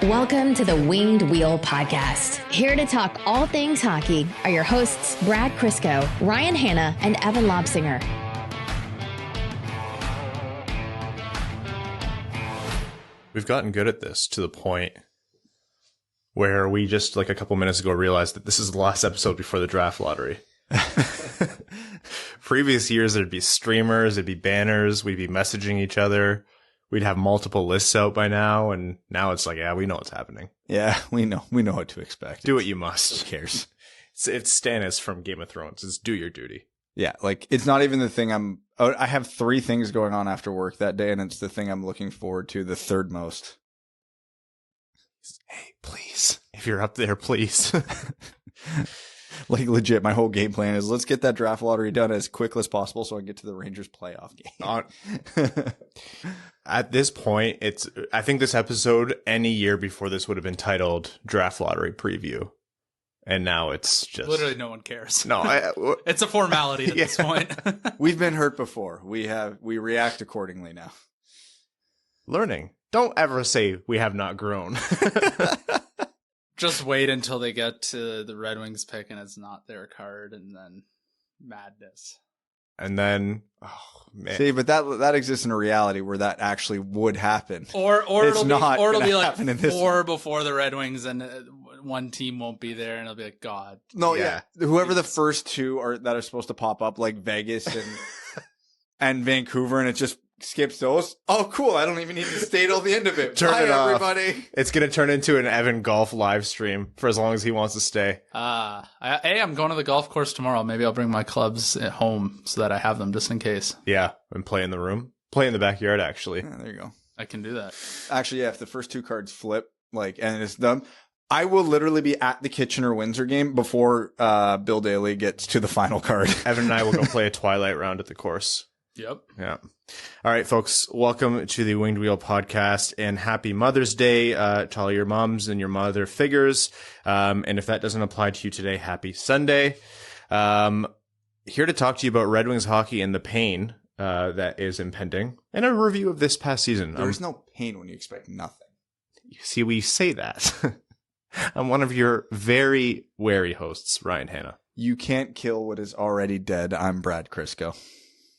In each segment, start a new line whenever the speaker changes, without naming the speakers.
Welcome to the Winged Wheel Podcast. Here to talk all things hockey are your hosts, Brad Crisco, Ryan Hanna, and Evan Lobsinger.
We've gotten good at this to the point where we just, like a couple minutes ago, realized that this is the last episode before the draft lottery. Previous years, there'd be streamers, there'd be banners, we'd be messaging each other. We'd have multiple lists out by now, and now it's like, yeah, we know what's happening.
Yeah, we know what to expect.
Do what you must.
Who cares?
It's Stannis from Game of Thrones. It's do your duty.
Yeah, like, it's not even the thing I have 3 things going on after work that day, and it's the thing I'm looking forward to the third most.
Hey, please, if you're up there, please.
Like, legit, my whole game plan is let's get that draft lottery done as quickly as possible so I can get to the Rangers playoff game.
At this point, I think this episode, any year before this, would have been titled Draft Lottery Preview. And now it's just...
Literally no one cares.
No,
it's a formality at this point.
We've been hurt before. We react accordingly now.
Learning. Don't ever say we have not grown.
Just wait until they get to the Red Wings pick and it's not their card, and then madness.
And then, oh man.
See, but that exists in a reality where that actually would happen.
Or it'll be like 4
one.
before the Red Wings, and one team won't be there, and it'll be like, God.
No, yeah. Whoever the first 2 that are supposed to pop up, like Vegas and Vancouver, and it just skips those. Oh, cool. I don't even need to stay till the end of it.
Turn it off.
Everybody.
It's going to turn into an Evan golf live stream for as long as he wants to stay.
I'm going to the golf course tomorrow. Maybe I'll bring my clubs at home so that I have them just in case.
Yeah, and play in the room. Play in the backyard, actually.
Yeah, there you go.
I can do that.
Actually, yeah, if the first 2 cards flip, and it's done, I will literally be at the Kitchener-Windsor game before Bill Daly gets to the final card.
Evan and I will go play a Twilight round at the course.
Yep.
Yeah. All right, folks. Welcome to the Winged Wheel Podcast, and happy Mother's Day to all your moms and your mother figures. And if that doesn't apply to you today, happy Sunday. Here to talk to you about Red Wings hockey and the pain that is impending, and a review of this past season.
There's no pain when you expect nothing.
You see, we say that. I'm one of your very wary hosts, Ryan Hanna.
You can't kill what is already dead. I'm Brad Crisco.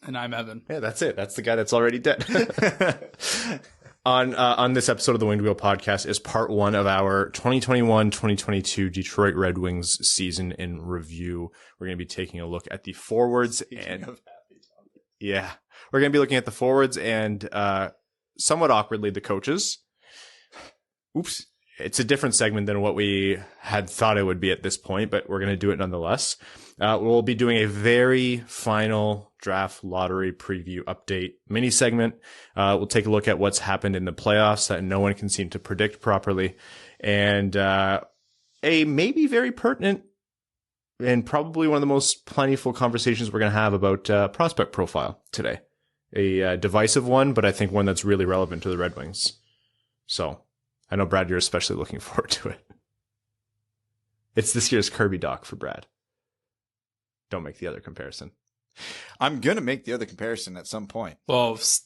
And I'm Evan.
Yeah, that's it. That's the guy that's already dead. On this episode of the Winged Wheel Podcast is part 1 of our 2021-2022 Detroit Red Wings season in review. We're going to be taking a look at the forwards yeah, we're going to be looking at the forwards and somewhat awkwardly the coaches. Oops. It's a different segment than what we had thought it would be at this point, but we're going to do it nonetheless. We'll be doing a very final draft lottery preview update mini segment. We'll take a look at what's happened in the playoffs that no one can seem to predict properly, and a maybe very pertinent and probably one of the most plentiful conversations we're going to have about prospect profile today. A divisive one, but I think one that's really relevant to the Red Wings. So I know, Brad, you're especially looking forward to it. It's this year's Kirby doc for Brad. Don't make the other comparison.
I'm going to make the other comparison at some point.
Well, it's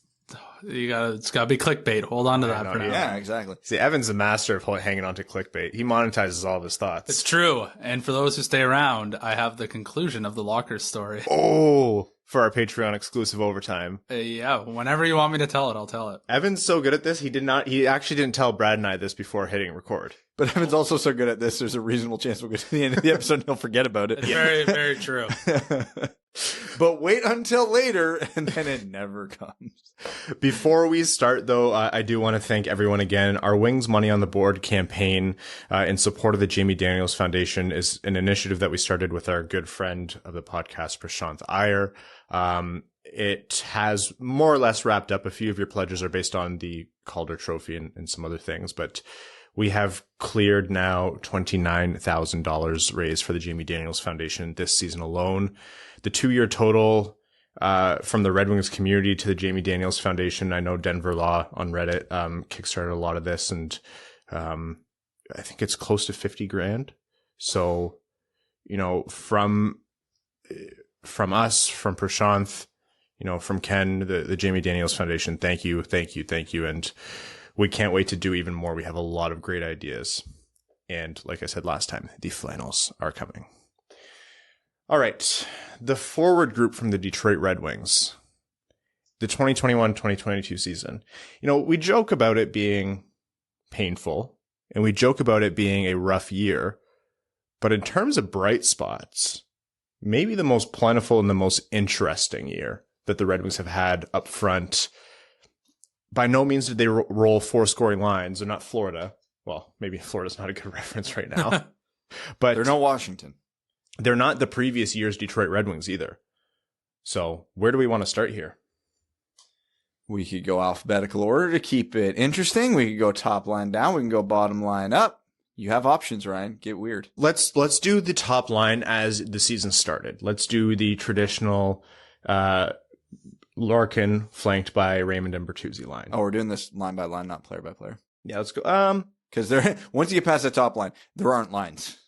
got to be clickbait. Hold on to that for now.
Yeah, exactly.
See, Evan's a master of hanging on to clickbait. He monetizes all of his thoughts.
It's true. And for those who stay around, I have the conclusion of the Locker story.
Oh, for our Patreon exclusive overtime.
Yeah, whenever you want me to tell it, I'll tell it.
Evan's so good at this. He actually didn't tell Brad and I this before hitting record.
But Evan's also so good at this, there's a reasonable chance we'll get to the end of the episode and he'll forget about it.
It's very, very true.
But wait until later, and then it never comes.
Before we start, though, I do want to thank everyone again. Our Wings Money on the Board campaign in support of the Jamie Daniels Foundation is an initiative that we started with our good friend of the podcast, Prashanth Iyer. It has more or less wrapped up. A few of your pledges are based on the Calder Trophy and some other things, but we have cleared now $29,000 raised for the Jamie Daniels Foundation this season alone. The 2-year total from the Red Wings community to the Jamie Daniels Foundation, I know Denver Law on Reddit kickstarted a lot of this, and I think it's close to 50 grand. So, you know, from us, from Prashanth, you know, from Ken, the Jamie Daniels Foundation, thank you. And we can't wait to do even more. We have a lot of great ideas. And like I said last time, the flannels are coming. All right. The forward group from the Detroit Red Wings, the 2021-2022 season. We joke about it being painful and we joke about it being a rough year. But in terms of bright spots, maybe the most plentiful and the most interesting year that the Red Wings have had up front. By no means did they roll 4 scoring lines. They're not Florida. Well, maybe Florida's not a good reference right now. But
they're not Washington.
They're not the previous year's Detroit Red Wings either. So where do we want to start here?
We could go alphabetical order to keep it interesting. We could go top line down. We can go bottom line up. You have options, Ryan. Get weird.
Let's do the top line as the season started. Let's do the traditional Larkin flanked by Raymond and Bertuzzi line.
Oh, we're doing this line by line, not player by player.
Yeah, let's go.
Because once you get past the top line, there aren't lines.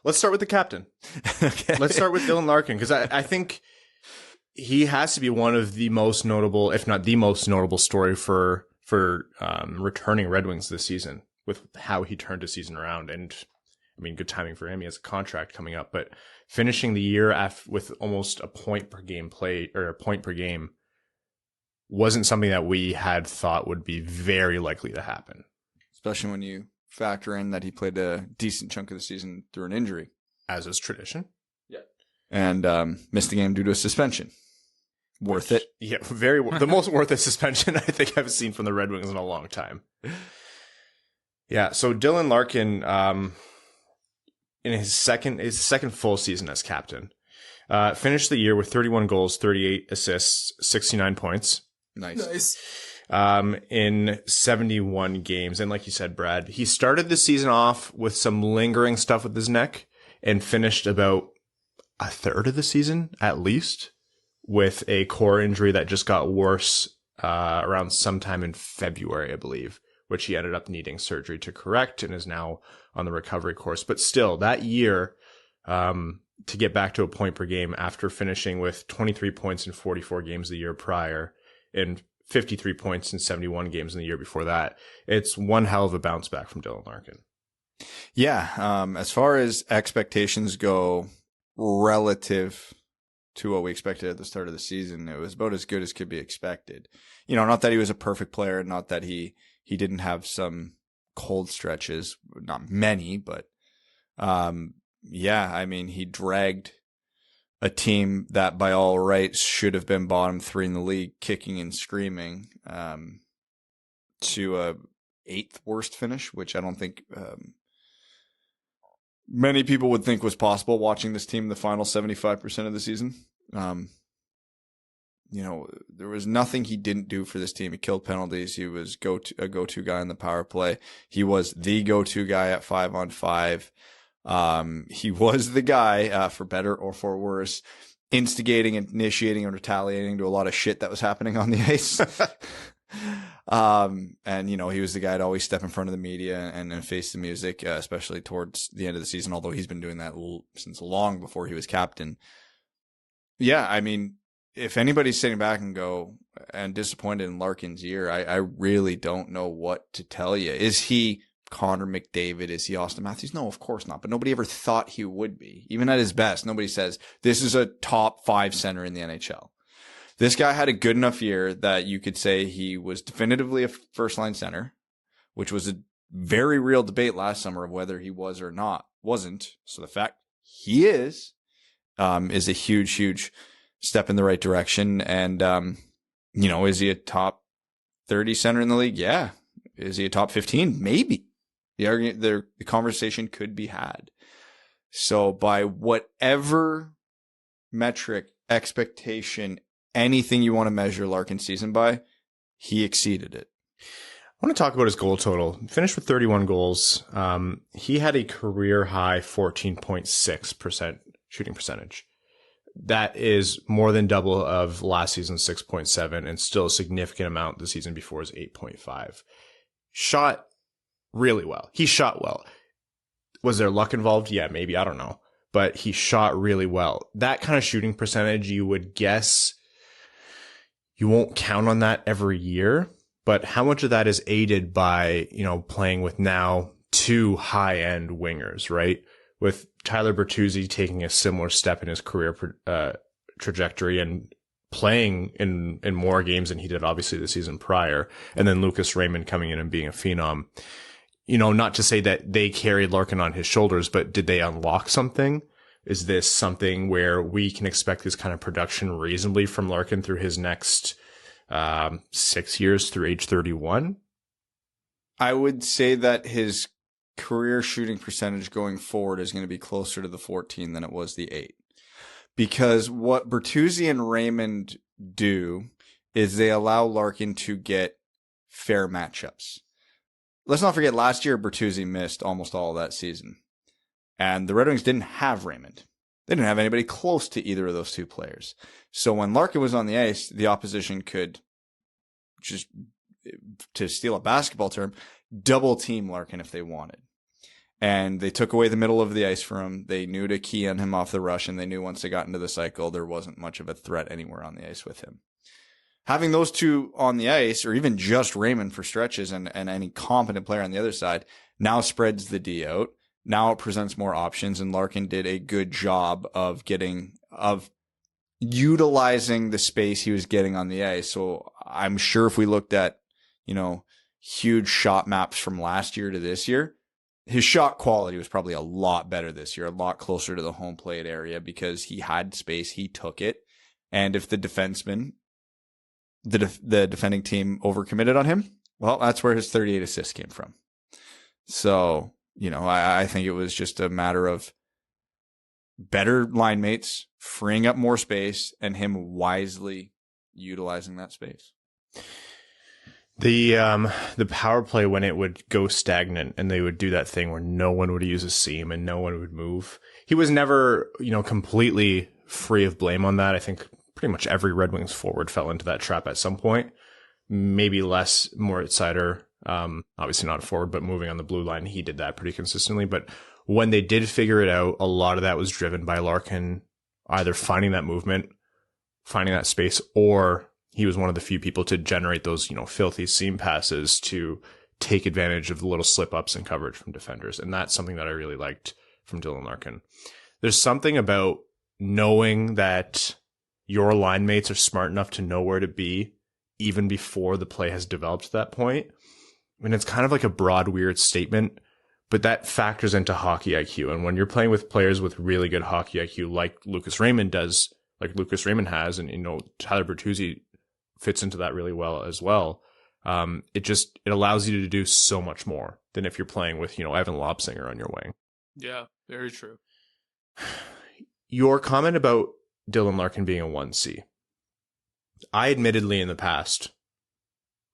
Let's start with the captain.
Okay.
Let's start with Dylan Larkin, because I think he has to be one of the most notable, if not the most notable story for returning Red Wings this season, with how he turned a season around. And I mean, good timing for him. He has a contract coming up, but finishing the year with almost a point per game play, or a point per game, wasn't something that we had thought would be very likely to happen.
Especially when you factor in that he played a decent chunk of the season through an injury.
As is tradition.
Yeah. And missed the game due to a suspension. Worth it.
Yeah, the most worth it suspension I think I've seen from the Red Wings in a long time. Yeah, so Dylan Larkin, in his second full season as captain, finished the year with 31 goals, 38 assists, 69 points.
Nice.
In 71 games. And like you said, Brad, he started the season off with some lingering stuff with his neck and finished about a third of the season, at least, with a core injury that just got worse around sometime in February, I believe, which he ended up needing surgery to correct and is now on the recovery course. But still, that year, to get back to a point per game after finishing with 23 points in 44 games the year prior and 53 points in 71 games in the year before that, it's one hell of a bounce back from Dylan Larkin.
Yeah. As far as expectations go relative to what we expected at the start of the season, it was about as good as could be expected. Not that he was a perfect player, not that he didn't have some cold stretches, not many, but yeah, I mean, he dragged a team that by all rights should have been bottom 3 in the league, kicking and screaming, to a 8th worst finish, which I don't think many people would think was possible watching this team the final 75% of the season. There was nothing he didn't do for this team. He killed penalties. He was a go-to guy in the power play. He was the go-to guy at 5-on-5. He was the guy, for better or for worse, instigating, initiating, and retaliating to a lot of shit that was happening on the ice. And he was the guy to always step in front of the media and face the music, especially towards the end of the season, although he's been doing that since long before he was captain. Yeah, I mean, if anybody's sitting back and disappointed in Larkin's year, I really don't know what to tell you. Is he Connor McDavid? Is he Austin Matthews? No, of course not. But nobody ever thought he would be. Even at his best, nobody says this is a top 5 center in the NHL. This guy had a good enough year that you could say he was definitively a first-line center, which was a very real debate last summer of whether he was or wasn't. So the fact he is a huge, huge step in the right direction. And, is he a top 30 center in the league? Yeah. Is he a top 15? Maybe. The conversation could be had. So by whatever metric, expectation, anything you want to measure Larkin's season by, he exceeded it.
I want to talk about his goal total. He finished with 31 goals. He had a career high 14.6% shooting percentage. That is more than double of last season's 6.7 and still a significant amount the season before's 8.5. Shot really well. He shot well. Was there luck involved? Yeah, maybe. I don't know. But he shot really well. That kind of shooting percentage, you would guess you won't count on that every year. but how much of that is aided by, playing with now 2 high-end wingers, right? With Tyler Bertuzzi taking a similar step in his career trajectory and playing in more games than he did obviously the season prior, and then Lucas Raymond coming in and being a phenom. Not to say that they carried Larkin on his shoulders, but did they unlock something? Is this something where we can expect this kind of production reasonably from Larkin through his next 6 years through age 31?
I would say that his career shooting percentage going forward is going to be closer to the 14 than it was the 8. Because what Bertuzzi and Raymond do is they allow Larkin to get fair matchups. Let's not forget last year Bertuzzi missed almost all of that season. And the Red Wings didn't have Raymond. They didn't have anybody close to either of those 2 players. So when Larkin was on the ice, the opposition could just, to steal a basketball term, double team Larkin if they wanted. And they took away the middle of the ice for him. They knew to key on him off the rush, and they knew once they got into the cycle, there wasn't much of a threat anywhere on the ice with him. Having those 2 on the ice, or even just Raymond for stretches and any competent player on the other side, now spreads the D out. Now it presents more options, and Larkin did a good job of utilizing the space he was getting on the ice. So I'm sure if we looked at, huge shot maps from last year to this year, his shot quality was probably a lot better this year, a lot closer to the home plate area because he had space, he took it. And if the defenseman, the defending team overcommitted on him, well, that's where his 38 assists came from. So, I think it was just a matter of better line mates, freeing up more space, and him wisely utilizing that space.
The power play, when it would go stagnant and they would do that thing where no one would use a seam and no one would move. He was never, completely free of blame on that. I think pretty much every Red Wings forward fell into that trap at some point. Maybe less Moritz Seider, obviously not a forward, but moving on the blue line, he did that pretty consistently. But when they did figure it out, a lot of that was driven by Larkin either finding that movement, finding that space, or he was one of the few people to generate those, filthy seam passes to take advantage of the little slip-ups and coverage from defenders. And that's something that I really liked from Dylan Larkin. There's something about knowing that your line mates are smart enough to know where to be even before the play has developed to that point. I mean, it's kind of like a broad, weird statement, but that factors into hockey IQ. And when you're playing with players with really good hockey IQ, like Lucas Raymond has, and, Tyler Bertuzzi fits into that really well as well. It allows you to do so much more than if you're playing with, Evan Lobsinger on your wing.
Yeah, very true.
Your comment about Dylan Larkin being a 1C. I admittedly in the past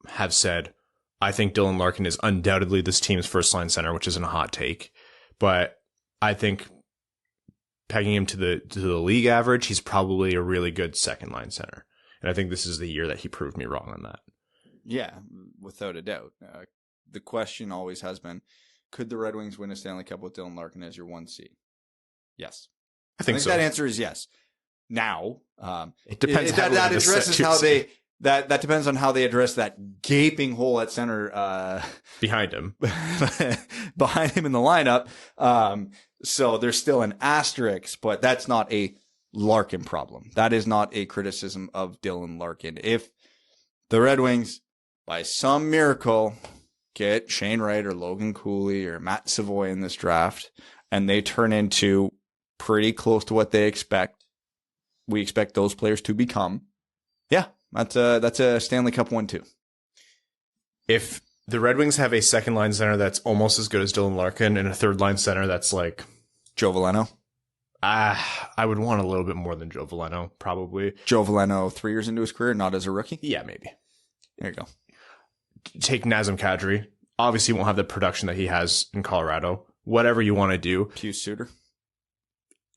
have said, I think Dylan Larkin is undoubtedly this team's first line center, which isn't a hot take, but I think pegging him to the league average, he's probably a really good second line center. And I think this is the year that he proved me wrong on that.
Yeah, without a doubt. The question always has been, could the Red Wings win a Stanley Cup with Dylan Larkin as your 1C? Yes. I think so. That answer is yes. Now,
it depends.
That addresses how they. That depends on how they address that gaping hole at center
behind him
in the lineup. So there's still an asterisk, but that's not a Larkin problem. That is not a criticism of Dylan Larkin. If the Red Wings, by some miracle, get Shane Wright or Logan Cooley or Matt Savoy in this draft, and they turn into pretty close to what they expect, we expect those players to become. Yeah, that's a Stanley Cup 1-2.
If the Red Wings have a second line center that's almost as good as Dylan Larkin and a third line center that's like
Joe Veleno,
I would want a little bit more than Joe Veleno, probably.
Joe Veleno 3 years into his career, not as a rookie?
Yeah, maybe.
There you go.
Take Nazem Kadri. Obviously, he won't have the production that he has in Colorado. Whatever you want to do.
Pius Suter.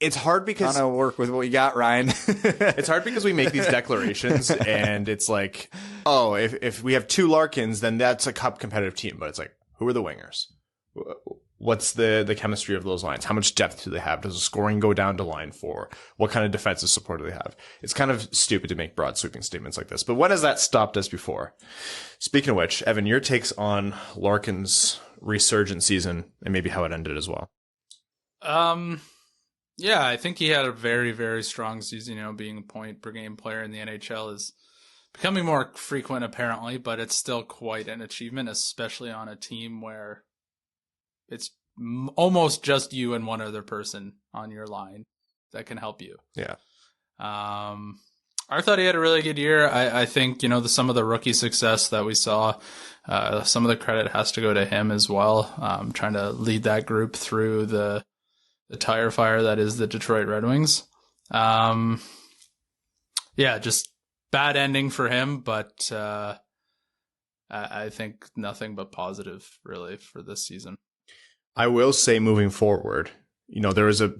It's hard because...
Trying to work with what you got, Ryan.
It's hard because we make these declarations and it's like, oh, if we have 2 Larkins, then that's a cup competitive team. But it's like, who are the wingers? What's the chemistry of those lines? How much depth do they have? Does the scoring go down to line 4? What kind of defensive support do they have? It's kind of stupid to make broad sweeping statements like this, but when has that stopped us before? Speaking of which, Evan, your takes on Larkin's resurgent season and maybe how it ended as well.
Yeah, I think he had a very, very strong season. Being a point per game player in the NHL is becoming more frequent apparently, but it's still quite an achievement, especially on a team where it's almost just you and one other person on your line that can help you.
Yeah.
I thought he had a really good year. I think, some of the rookie success that we saw, some of the credit has to go to him as well. Trying to lead that group through the tire fire that is the Detroit Red Wings. Yeah, just bad ending for him, but I think nothing but positive really for this season.
I will say moving forward, there's a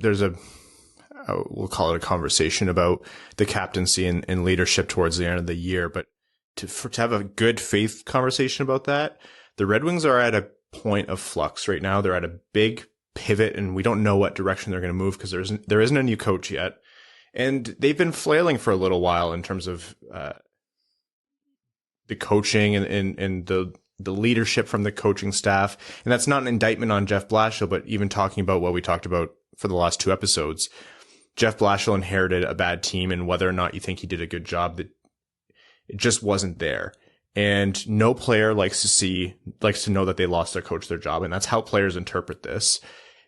we'll call it a conversation about the captaincy and leadership towards the end of the year, but to have a good faith conversation about that, the Red Wings are at a point of flux right now. They're at a big pivot and we don't know what direction they're going to move because there isn't a new coach yet. And they've been flailing for a little while in terms of the coaching and the leadership from the coaching staff. And that's not an indictment on Jeff Blashill, but even talking about what we talked about for the last 2 episodes, Jeff Blashill inherited a bad team, and whether or not you think he did a good job, that it just wasn't there. And no player likes to know that they lost their coach their job. And that's how players interpret this.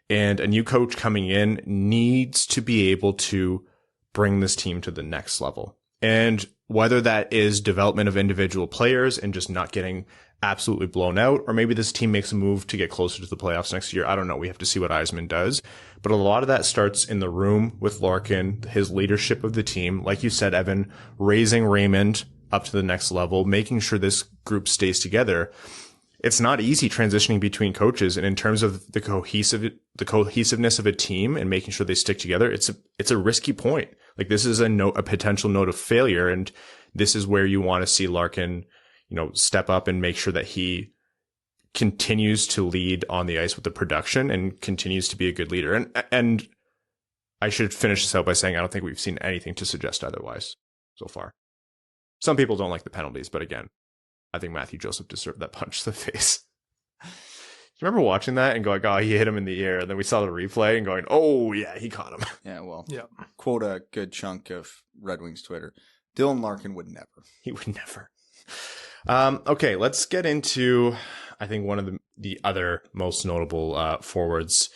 And a new coach coming in needs to be able to bring this team to the next level. And whether that is development of individual players and just not getting absolutely blown out, or maybe this team makes a move to get closer to the playoffs next year. I don't know. We have to see what Yzerman does. But a lot of that starts in the room with Larkin, his leadership of the team. Like you said, Evan, raising Raymond up to the next level, making sure this group stays together. It's not easy transitioning between coaches. And in terms of the cohesiveness of a team and making sure they stick together, it's a risky point. Like this is a potential note of failure. And this is where you want to see Larkin, step up and make sure that he continues to lead on the ice with the production and continues to be a good leader. And I should finish this out by saying I don't think we've seen anything to suggest otherwise so far. Some people don't like the penalties, but again, I think Matthew Joseph deserved that punch to the face. Do you remember watching that and going, oh, he hit him in the ear? And then we saw the replay and going, oh, yeah, he caught him.
Yeah, well,
yeah.
Quote a good chunk of Red Wings Twitter. Dylan Larkin would never.
He would never. Okay, let's get into, I think, one of the other most notable forwards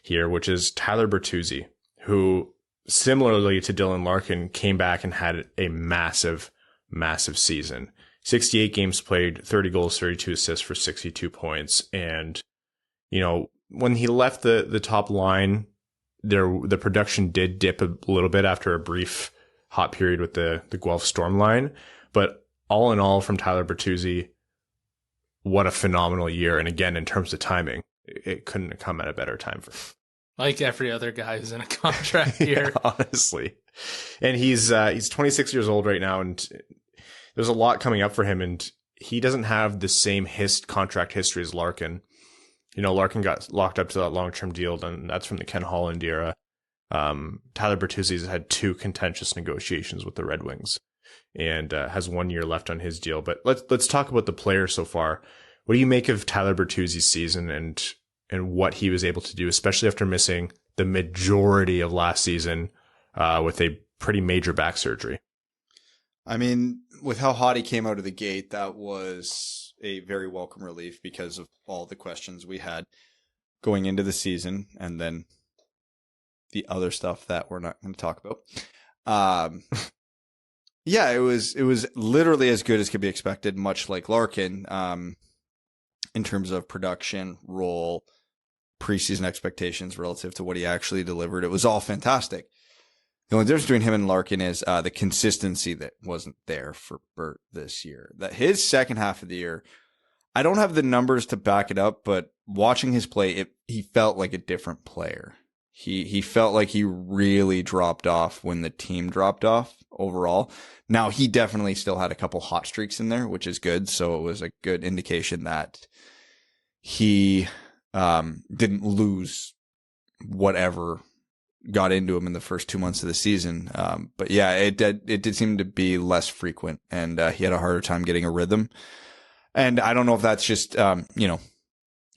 here, which is Tyler Bertuzzi, who, similarly to Dylan Larkin, came back and had a massive season. 68 games played, 30 goals, 32 assists for 62 points. And, when he left the top line, the production did dip a little bit after a brief hot period with the Guelph Storm line. But all in all, from Tyler Bertuzzi, what a phenomenal year. And again, in terms of timing, it couldn't have come at a better time for him.
Like every other guy who's in a contract year.
Yeah, honestly. And he's 26 years old right now, and there's a lot coming up for him, and he doesn't have the same contract history as Larkin. Larkin got locked up to that long-term deal, and that's from the Ken Holland era. Tyler Bertuzzi's had 2 contentious negotiations with the Red Wings and has 1 year left on his deal. But let's talk about the players so far. What do you make of Tyler Bertuzzi's season and what he was able to do, especially after missing the majority of last season with a pretty major back surgery?
I mean, with how hot he came out of the gate, that was a very welcome relief because of all the questions we had going into the season and then the other stuff that we're not going to talk about. Yeah, it was literally as good as could be expected, much like Larkin, in terms of production, role, preseason expectations relative to what he actually delivered. It was all fantastic. The only difference between him and Larkin is the consistency that wasn't there for Bert this year. That his second half of the year, I don't have the numbers to back it up, but watching his play, he felt like a different player. He felt like he really dropped off when the team dropped off overall. Now, he definitely still had a couple hot streaks in there, which is good. So it was a good indication that he didn't lose whatever got into him in the first 2 months of the season. But yeah, it did seem to be less frequent, and he had a harder time getting a rhythm. And I don't know if that's just, him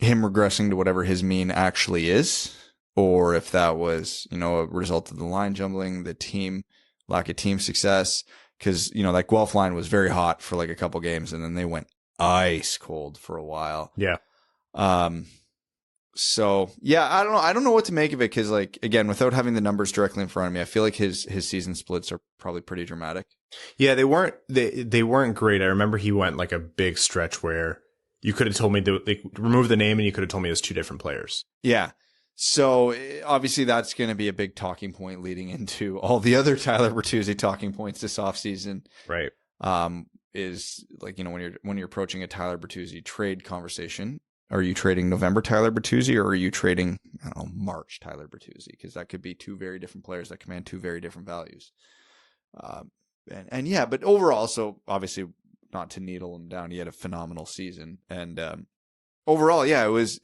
regressing to whatever his mean actually is, or if that was, a result of the line jumbling, the team, lack of team success. Cause, that Guelph line was very hot for like a couple games, and then they went ice cold for a while.
Yeah.
So yeah, I don't know what to make of it. Cause like, again, without having the numbers directly in front of me, I feel like his season splits are probably pretty dramatic.
Yeah, they weren't great. I remember he went like a big stretch where you could have told me they remove the name and you could have told me it was two different players.
Yeah. So obviously that's going to be a big talking point leading into all the other Tyler Bertuzzi talking points this offseason.
Right.
Is like, when you're approaching a Tyler Bertuzzi trade conversation, are you trading November Tyler Bertuzzi, or are you trading, March Tyler Bertuzzi? Because that could be two very different players that command two very different values. And yeah, but overall, so obviously not to needle him down, he had a phenomenal season. And overall, yeah, it was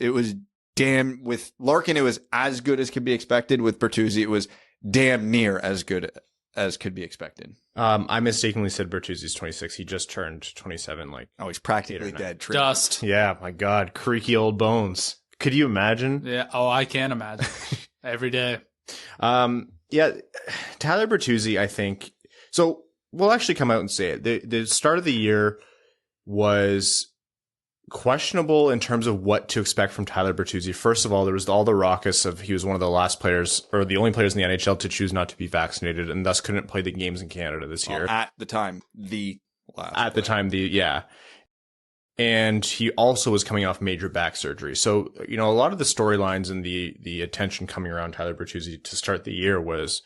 damn, with Larkin, it was as good as could be expected. With Bertuzzi, it was damn near as good as could be expected.
I mistakenly said Bertuzzi's 26. He just turned 27.
He's practically dead.
Dust.
Yeah, my God, creaky old bones. Could you imagine?
Yeah. Oh, I can imagine. Every day.
Yeah, Tyler Bertuzzi, I think. So we'll actually come out and say it. The start of the year was questionable in terms of what to expect from Tyler Bertuzzi. First of all, there was all the raucous of he was one of the last players, or the only players in the NHL to choose not to be vaccinated, and thus couldn't play the games in Canada this year.
At the time,
yeah. And he also was coming off major back surgery. So, a lot of the storylines and the attention coming around Tyler Bertuzzi to start the year was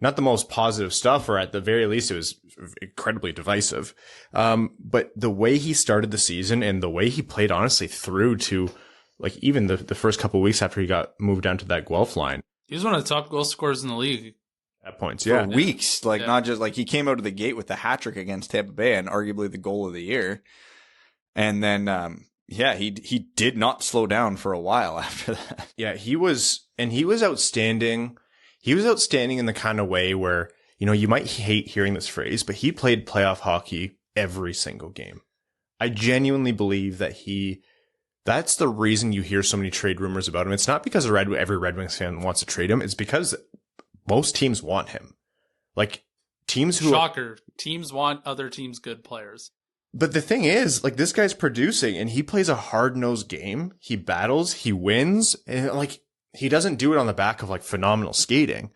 not the most positive stuff, or at the very least, it was incredibly divisive. But the way he started the season and the way he played, honestly, through to like even the first couple of weeks after he got moved down to that Guelph line.
He was one of the top goal scorers in the league.
At points, yeah.
For weeks. Not just like he came out of the gate with the hat trick against Tampa Bay and arguably the goal of the year. And then, he did not slow down for a while after that.
Yeah, he was outstanding. He was outstanding in the kind of way where, you might hate hearing this phrase, but he played playoff hockey every single game. I genuinely believe that that's the reason you hear so many trade rumors about him. It's not because every Red Wings fan wants to trade him. It's because most teams want him. Like teams who
Shocker. Teams want other teams' good players.
But the thing is, like, this guy's producing and he plays a hard-nosed game. He battles, he wins, and he doesn't do it on the back of like phenomenal skating.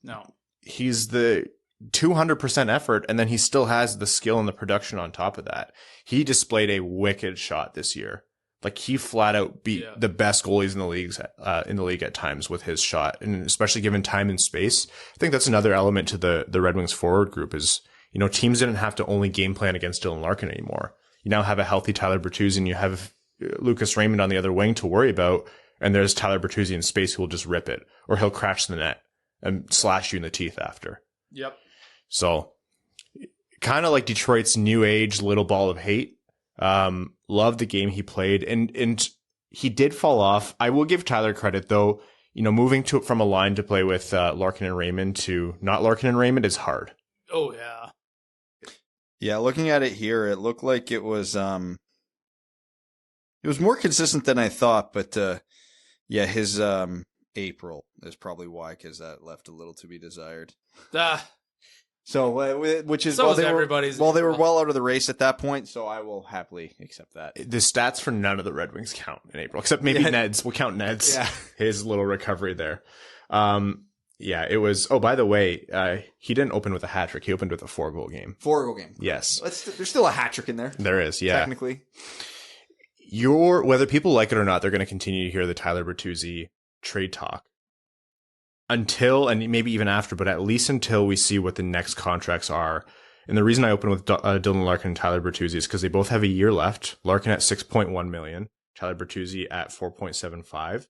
No.
He's the 200% effort, and then he still has the skill and the production on top of that. He displayed a wicked shot this year. Like, he flat out beat the best goalies in the league at times with his shot, and especially given time and space. I think that's another element to the Red Wings forward group is, teams didn't have to only game plan against Dylan Larkin anymore. You now have a healthy Tyler Bertuzzi, and you have Lucas Raymond on the other wing to worry about, and there's Tyler Bertuzzi in space who will just rip it, or he'll crash the net and slash you in the teeth after.
Yep.
So, kind of like Detroit's new age little ball of hate. Loved the game he played, and he did fall off. I will give Tyler credit though. Moving from a line to play with Larkin and Raymond to not Larkin and Raymond is hard.
Oh yeah.
Yeah, looking at it here, it looked like it was more consistent than I thought, but his April is probably why, because that left a little to be desired. So, which is
so everybody's.
They were well out of the race at that point, so I will happily accept that.
The stats for none of the Red Wings count in April, except maybe Ned's. We'll count Ned's.
Yeah.
His little recovery there. It was. Oh, by the way, he didn't open with a hat trick. He opened with a 4-goal game.
4-goal game.
Yes.
There's still a hat trick in there.
There is, yeah.
Technically.
Whether people like it or not, they're going to continue to hear the Tyler Bertuzzi trade talk until, and maybe even after, but at least until we see what the next contracts are. And the reason I open with Dylan Larkin and Tyler Bertuzzi is because they both have a year left. Larkin at $6.1 million, Tyler Bertuzzi at $4.75.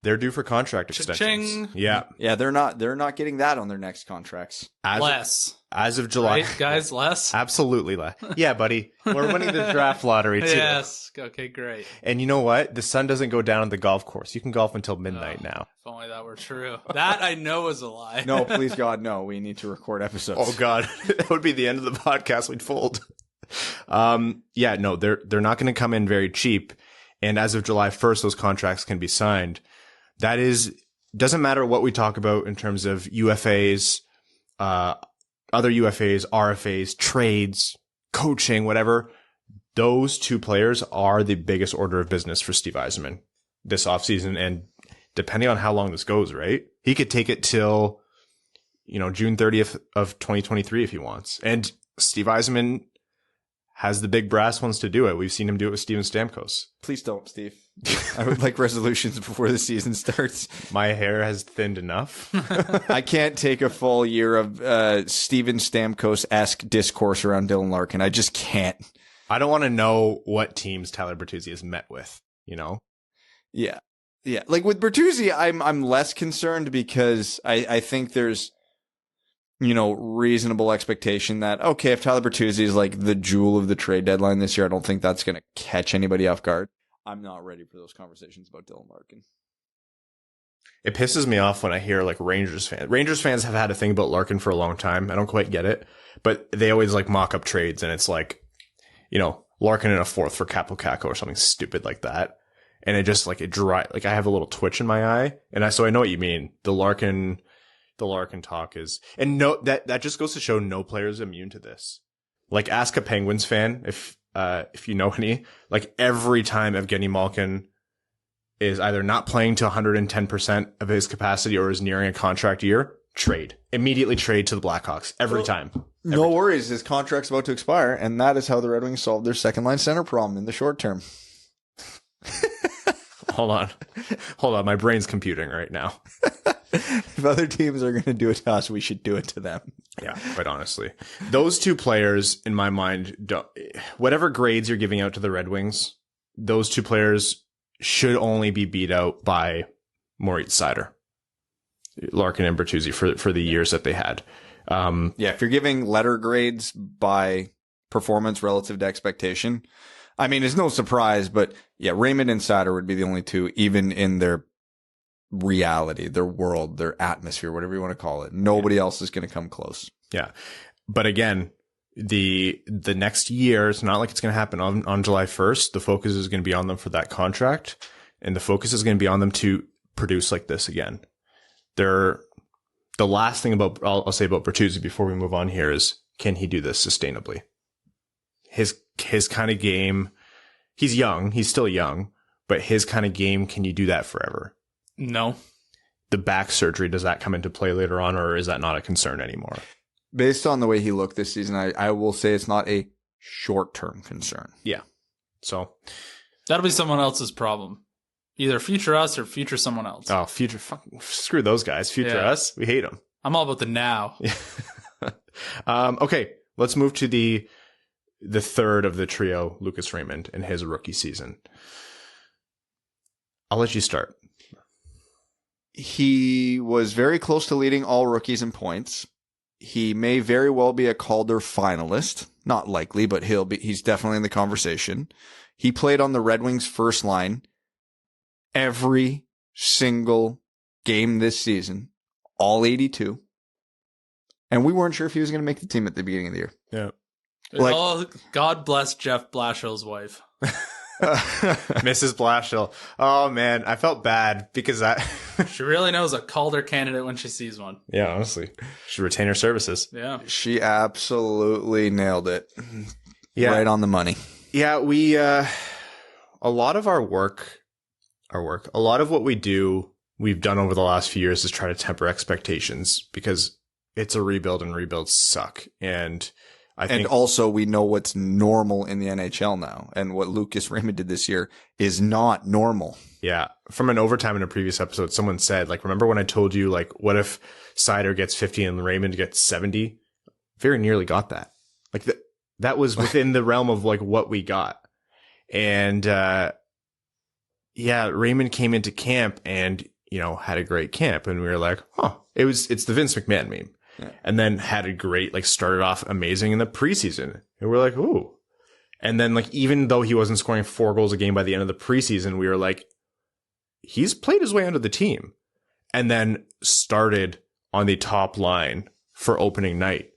They're due for contract extensions.
Cha-ching.
Yeah.
Yeah, they're not getting that on their next contracts.
As of July.
Right, guys, less?
Absolutely less. Yeah, buddy. We're winning the draft lottery, too.
Yes. Okay, great.
And you know what? The sun doesn't go down on the golf course. You can golf until midnight now.
If only that were true. That I know is a lie.
No, please, God, no. We need to record episodes.
Oh, God. That would be the end of the podcast. We'd fold. Yeah, no, they're not going to come in very cheap. And as of July 1st, those contracts can be signed. That doesn't matter what we talk about in terms of UFAs, other UFAs, RFAs, trades, coaching, whatever. Those two players are the biggest order of business for Steve Yzerman this offseason. And depending on how long this goes, right? He could take it till, June 30th of 2023 if he wants. And Steve Yzerman has the big brass ones to do it. We've seen him do it with Steven Stamkos.
Please don't, Steve. I would like resolutions before the season starts.
My hair has thinned enough.
I can't take a full year of Steven Stamkos-esque discourse around Dylan Larkin. I just can't.
I don't want to know what teams Tyler Bertuzzi has met with,
Yeah. Yeah. Like with Bertuzzi, I'm less concerned because I think there's, reasonable expectation that, okay, if Tyler Bertuzzi is like the jewel of the trade deadline this year, I don't think that's going to catch anybody off guard. I'm not ready for those conversations about Dylan Larkin.
It pisses me off when I hear like Rangers fans. Rangers fans have had a thing about Larkin for a long time. I don't quite get it, but they always like mock up trades, and it's like, Larkin in a fourth for Capo or something stupid like that. And it just like I have a little twitch in my eye, and so I know what you mean. The Larkin talk is, and no, that just goes to show no player is immune to this. Like, ask a Penguins fan if you know any. Like, every time Evgeny Malkin is either not playing to 110% of his capacity or is nearing a contract year, immediately trade to the Blackhawks every time.
No worries, his contract's about to expire, and that is how the Red Wings solve their second line center problem in the short term.
Hold on, my brain's computing right now.
If other teams are going to do it to us, we should do it to them.
Yeah, quite honestly. Those two players, in my mind, whatever grades you're giving out to the Red Wings, those two players should only be beat out by Moritz Seider, Larkin and Bertuzzi for the years that they had.
If you're giving letter grades by performance relative to expectation, I mean, it's no surprise, but yeah, Raymond and Seider would be the only two, even in their reality, their world, their atmosphere, whatever you want to call it. Nobody else is going to come close.
Yeah. But again, the next year, it's not like it's going to happen on July 1st. The focus is going to be on them for that contract, and the focus is going to be on them to produce like this again. The last thing I'll say about Bertuzzi before we move on here is, can he do this sustainably? His kind of game, he's still young, but his kind of game, can you do that forever?
No.
The back surgery, does that come into play later on, or is that not a concern anymore?
Based on the way he looked this season, I will say it's not a short-term concern.
Yeah. So
that'll be someone else's problem. Either future us or future someone else.
Oh, screw those guys. Future us. We hate them.
I'm all about the now.
Okay. Let's move to the third of the trio, Lucas Raymond, in his rookie season. I'll let you start.
He was very close to leading all rookies in points. He may very well be a Calder finalist. Not likely, but he's definitely in the conversation. He played on the Red Wings first line every single game this season, all 82. And we weren't sure if he was going to make the team at the beginning of the year.
Yeah.
God bless Jeff Blashill's wife.
Mrs. Blashill. Oh, man. I felt bad because
she really knows a Calder candidate when she sees one.
Yeah, honestly. Should retain her services.
Yeah.
She absolutely nailed it.
Yeah.
Right on the money.
Yeah, we, a lot of our work, a lot of what we've done over the last few years is try to temper expectations because it's a rebuild and rebuilds suck. And I think
also we know what's normal in the NHL now, and what Lucas Raymond did this year is not normal.
Yeah. From an overtime in a previous episode, someone said, like, remember when I told you, like, what if Seider gets 50 and Raymond gets 70? Very nearly got that. Like, that was within the realm of, like, what we got. And, yeah, Raymond came into camp and had a great camp, and we were like, it's the Vince McMahon meme. Yeah. And then had a great, started off amazing in the preseason. And we're like, ooh. And then even though he wasn't scoring 4 goals a game by the end of the preseason, we were like, he's played his way onto the team. And then started on the top line for opening night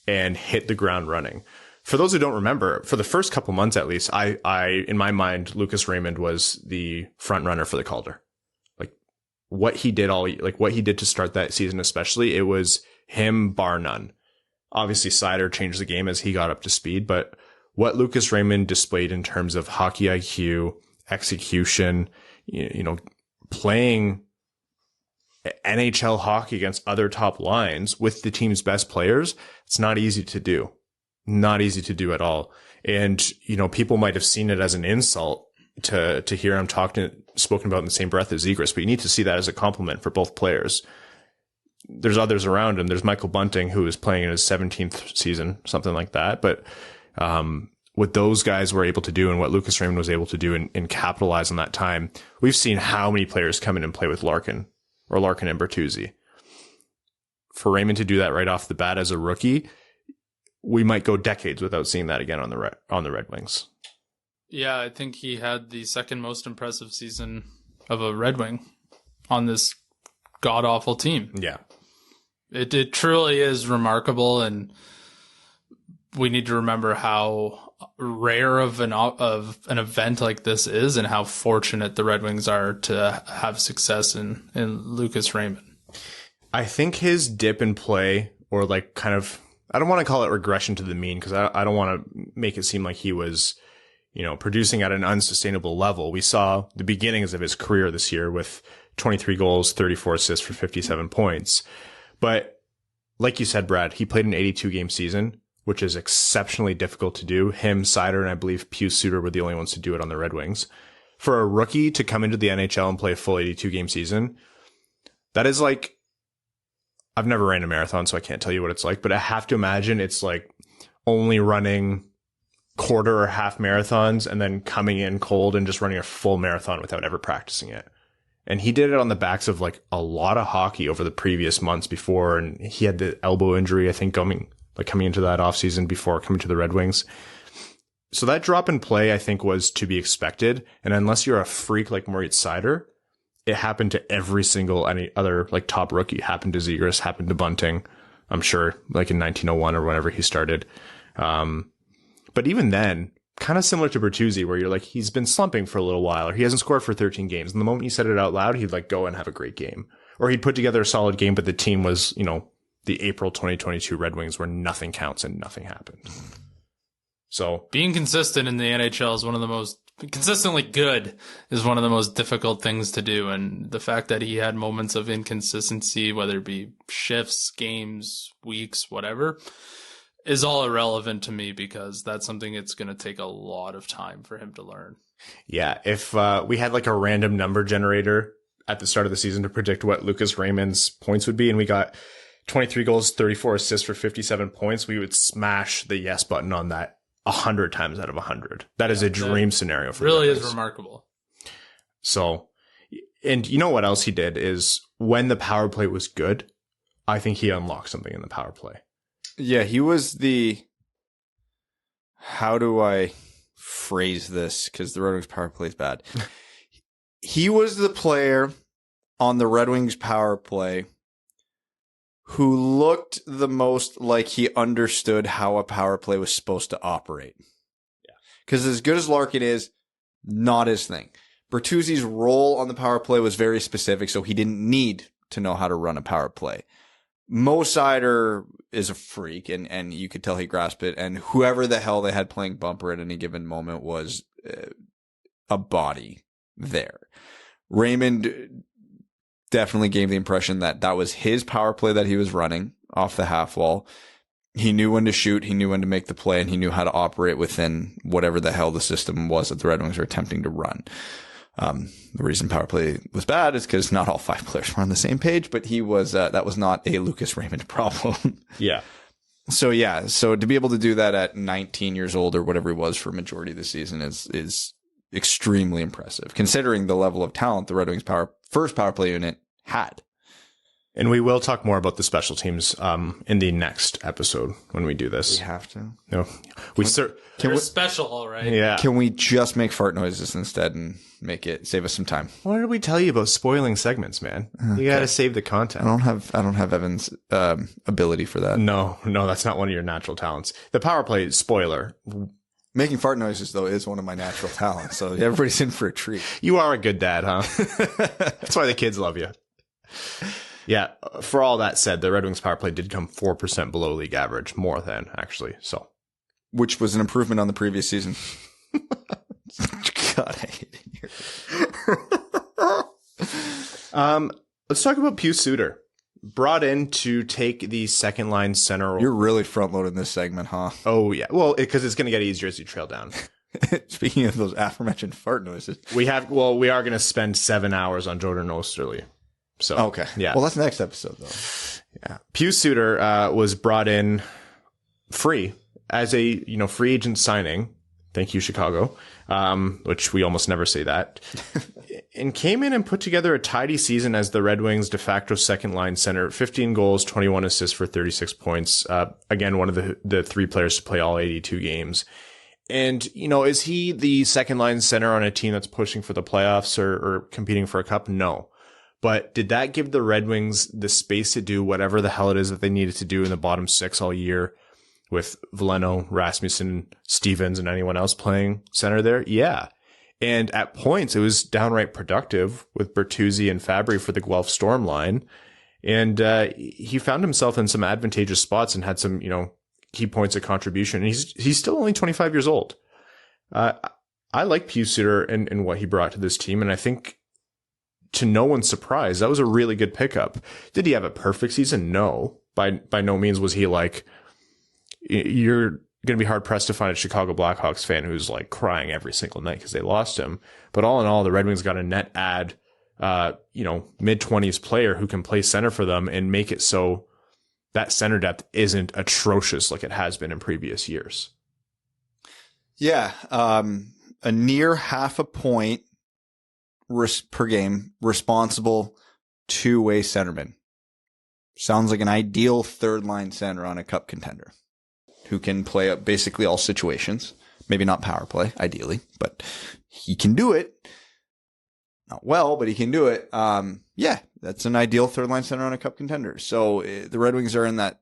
and hit the ground running. For those who don't remember, for the first couple months at least, I in my mind, Lucas Raymond was the front runner for the Calder. What he did what he did to start that season, especially, it was him bar none. Obviously, Seider changed the game as he got up to speed, but what Lucas Raymond displayed in terms of hockey IQ, execution, playing NHL hockey against other top lines with the team's best players, it's not easy to do. Not easy to do at all. And, people might have seen it as an insult to hear him spoken about in the same breath as Zegras, but you need to see that as a compliment for both players. There's others around him. There's Michael Bunting, who is playing in his 17th season, something like that. But what those guys were able to do and what Lucas Raymond was able to do and capitalize on that time, we've seen how many players come in and play with Larkin and Bertuzzi. For Raymond to do that right off the bat as a rookie, we might go decades without seeing that again on the Red Wings.
Yeah, I think he had the second most impressive season of a Red Wing on this god-awful team.
Yeah.
It truly is remarkable, and we need to remember how rare of an event like this is and how fortunate the Red Wings are to have success in Lucas Raymond.
I think his dip in play, or I don't want to call it regression to the mean, because I don't want to make it seem like he was producing at an unsustainable level. We saw the beginnings of his career this year with 23 goals, 34 assists for 57 points. But like you said, Brad, he played an 82-game season, which is exceptionally difficult to do. Him, Seider, and I believe Pius Suter were the only ones to do it on the Red Wings. For a rookie to come into the NHL and play a full 82-game season, that is I've never ran a marathon, so I can't tell you what it's like, but I have to imagine it's only running quarter or half marathons and then coming in cold and just running a full marathon without ever practicing it. And he did it on the backs of a lot of hockey over the previous months before. And he had the elbow injury, I think, coming into that offseason before coming to the Red Wings. So that drop in play, I think, was to be expected. And unless you're a freak like Moritz Seider, it happened to every single any other top rookie. It happened to Zegras, happened to Bunting, I'm sure, in 1901 or whenever he started. But even then, kind of similar to Bertuzzi, where you're he's been slumping for a little while, or he hasn't scored for 13 games. And the moment you said it out loud, he'd go and have a great game. Or he'd put together a solid game, but the team was, the April 2022 Red Wings where nothing counts and nothing happened. So
being consistent in the NHL is consistently good is one of the most difficult things to do. And the fact that he had moments of inconsistency, whether it be shifts, games, weeks, whatever, is all irrelevant to me, because that's something it's going to take a lot of time for him to learn.
Yeah. If we had a random number generator at the start of the season to predict what Lucas Raymond's points would be, and we got 23 goals, 34 assists for 57 points, we would smash the yes button on that 100 times out of 100. That is a dream scenario for
really is remarkable.
So, and you know what else he did is when the power play was good, I think he unlocked something in the power play.
Yeah, he was how do I phrase this? Because the Red Wings power play is bad. He was the player on the Red Wings power play who looked the most like he understood how a power play was supposed to operate. Yeah. Because as good as Larkin is, not his thing. Bertuzzi's role on the power play was very specific, so he didn't need to know how to run a power play. Mo Seider is a freak, and you could tell he grasped it. And whoever the hell they had playing bumper at any given moment was a body there. Raymond definitely gave the impression that was his power play that he was running off the half wall. He knew when to shoot, he knew when to make the play, and he knew how to operate within whatever the hell the system was that the Red Wings were attempting to run. The reason power play was bad is because not all 5 players were on the same page, but he was, that was not a Lucas Raymond problem.
Yeah.
So to be able to do that at 19 years old or whatever he was for a majority of the season is extremely impressive, considering the level of talent the Red Wings first power play unit had.
And we will talk more about the special teams in the next episode when we do this.
We have to.
No,
They're special, all right.
Yeah.
Can we just make fart noises instead and save us some time?
What did we tell you about spoiling segments, man? You got to save the content.
I don't have Evan's ability for that.
No, that's not one of your natural talents. The power play spoiler.
Making fart noises, though, is one of my natural talents. So everybody's in for a treat.
You are a good dad, huh? That's why the kids love you. Yeah. For all that said, the Red Wings power play did come 4% below league average, more than actually. So,
which was an improvement on the previous season. God, I hate it here.
Let's talk about Pius Suter. Brought in to take the second line center role.
You're really front loading this segment, huh?
Oh yeah. Well, because it's going to get easier as you trail down.
Speaking of those aforementioned fart noises,
we are going to spend 7 hours on Jordan Osterley. So
okay,
yeah.
Well, that's next episode though.
Yeah, Pius Suter was brought in free as a free agent signing. Thank you, Chicago. Which we almost never say that. And came in and put together a tidy season as the Red Wings de facto second line center. 15 goals, 21 assists for 36 points. Again, one of the three players to play all 82 games. And, is he the second line center on a team that's pushing for the playoffs or competing for a cup? No. But did that give the Red Wings the space to do whatever the hell it is that they needed to do in the bottom six all year with Veleno, Rasmussen, Stevens, and anyone else playing center there? Yeah. And at points, it was downright productive with Bertuzzi and Fabry for the Guelph Storm line. And he found himself in some advantageous spots and had some, key points of contribution. And he's still only 25 years old. I like Pius Suter and what he brought to this team. And I think, to no one's surprise, that was a really good pickup. Did he have a perfect season? No. By no means was he like, you're going to be hard pressed to find a Chicago Blackhawks fan who's like crying every single night because they lost him. But all in all, the Red Wings got a net add, mid-20s player who can play center for them and make it so that center depth isn't atrocious like it has been in previous years.
Yeah. A near half a point per game, responsible two-way centerman. Sounds like an ideal third line center on a cup contender who can play up basically all situations. Maybe not power play, ideally, but he can do it. Not well, but he can do it. Yeah, that's an ideal third line center on a cup contender. So the Red Wings are in that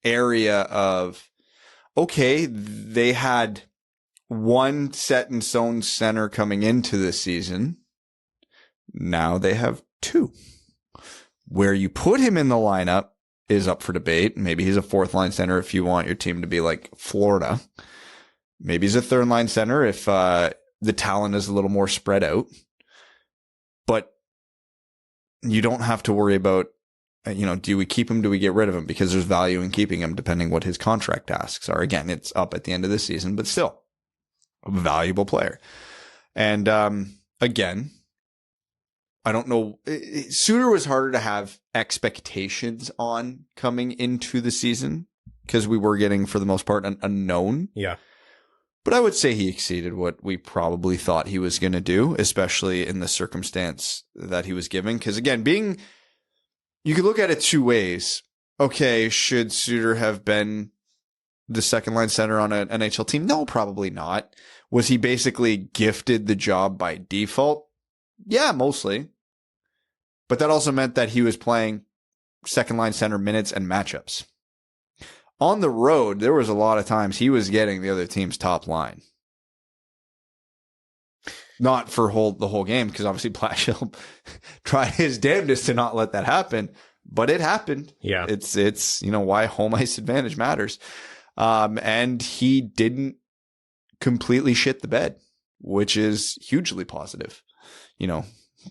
area of, okay, they had one set in stone center coming into this season. Now they have two. Where you put him in the lineup is up for debate. Maybe he's a fourth line center if you want your team to be like Florida. Maybe he's a third line center if the talent is a little more spread out. But you don't have to worry about, do we keep him? Do we get rid of him? Because there's value in keeping him depending what his contract asks are. Again, it's up at the end of the season, but still a valuable player. And again, I don't know. Suter was harder to have expectations on coming into the season because we were getting, for the most part, an unknown.
Yeah.
But I would say he exceeded what we probably thought he was going to do, especially in the circumstance that he was given. Because again, you could look at it two ways. Okay, should Suter have been the second line center on an NHL team? No, probably not. Was he basically gifted the job by default? Yeah, mostly. But that also meant that he was playing second line center minutes and matchups. On the road, there was a lot of times he was getting the other team's top line. Not for the whole game, because obviously Blashill tried his damnedest to not let that happen, but it happened.
Yeah.
It's why home ice advantage matters. And he didn't completely shit the bed, which is hugely positive.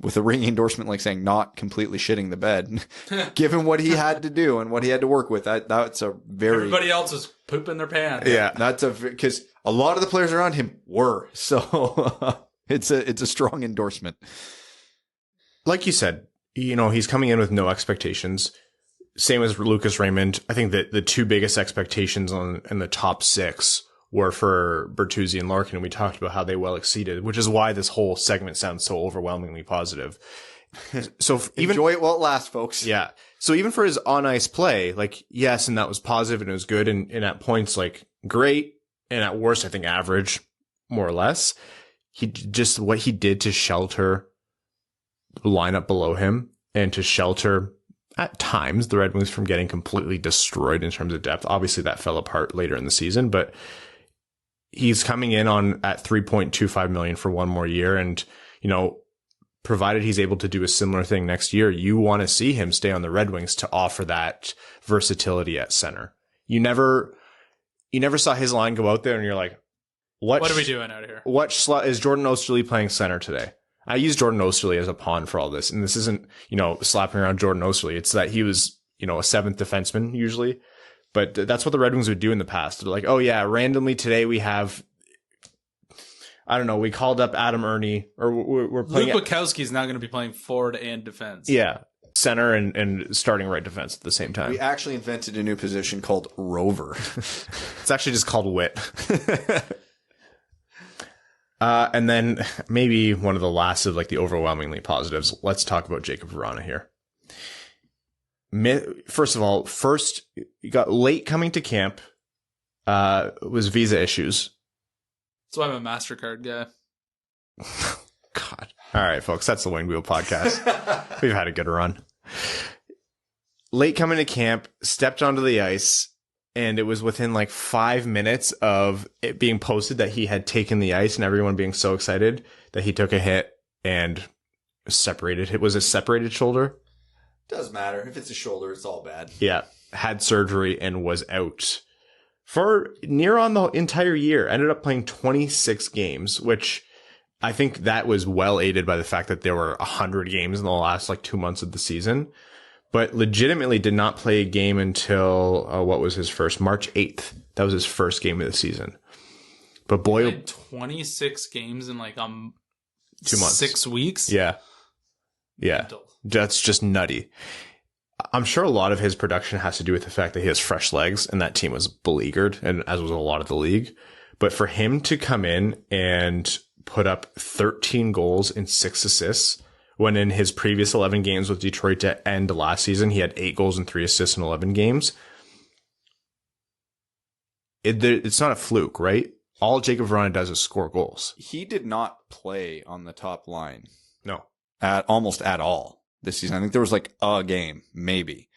With a ringing endorsement like saying not completely shitting the bed, given what he had to do and what he had to work with, that's a very...
Everybody else is pooping their pants.
Yeah, because a lot of the players around him were. So it's a strong endorsement.
Like you said, he's coming in with no expectations. Same as Lucas Raymond. I think that the two biggest expectations in the top six were for Bertuzzi and Larkin, and we talked about how they well exceeded, which is why this whole segment sounds so overwhelmingly positive. So even
enjoy it while it lasts, folks.
yeah. So even for his on ice play, like, yes, and that was positive and it was good. And at points, like, great. And at worst, I think average, more or less. What he did to shelter the lineup below him and to shelter at times the Red Wings from getting completely destroyed in terms of depth. Obviously that fell apart later in the season, but he's coming in at $3.25 million for one more year. And, provided he's able to do a similar thing next year, you want to see him stay on the Red Wings to offer that versatility at center. You never saw his line go out there and you're like, what are we doing out here? What is Jordan Osterley playing center today? I use Jordan Osterley as a pawn for all this. And this isn't, slapping around Jordan Osterley. It's that he was, a seventh defenseman usually. But that's what the Red Wings would do in the past. They're like, oh yeah, randomly today we have, I don't know, we called up Adam Ernie, or we're playing.
Luke Bukowski's now going to be playing forward and defense.
Yeah. Center and starting right defense at the same time.
We actually invented a new position called rover.
It's actually just called wit. And then maybe one of the last of like the overwhelmingly positives. Let's talk about Jakub Vrana here. First of all, you got late coming to camp, was visa issues.
That's why I'm a MasterCard guy.
God. All right, folks, that's the Winged Wheel podcast. We've had a good run. Late coming to camp, stepped onto the ice, and it was within like 5 minutes of it being posted that he had taken the ice and everyone being so excited that he took a hit and separated. It was a separated shoulder.
Doesn't matter. If it's a shoulder, it's all bad.
Yeah. Had surgery and was out for near on the entire year. Ended up playing 26 games, which I think that was well aided by the fact that there were 100 games in the last like 2 months of the season, but legitimately did not play a game until what was his first March 8th. That was his first game of the season. But boy,
26 games in like
2 months,
6 weeks.
Yeah. That's just nutty. I'm sure a lot of his production has to do with the fact that he has fresh legs and that team was beleaguered, and as was a lot of the league. But for him to come in and put up 13 goals and 6 assists when in his previous 11 games with Detroit to end last season, he had 8 goals and 3 assists in 11 games. It's not a fluke, right? All Jakub Vrana does is score goals.
He did not play on the top line.
No.
Almost at all this season. I think there was like a game, maybe.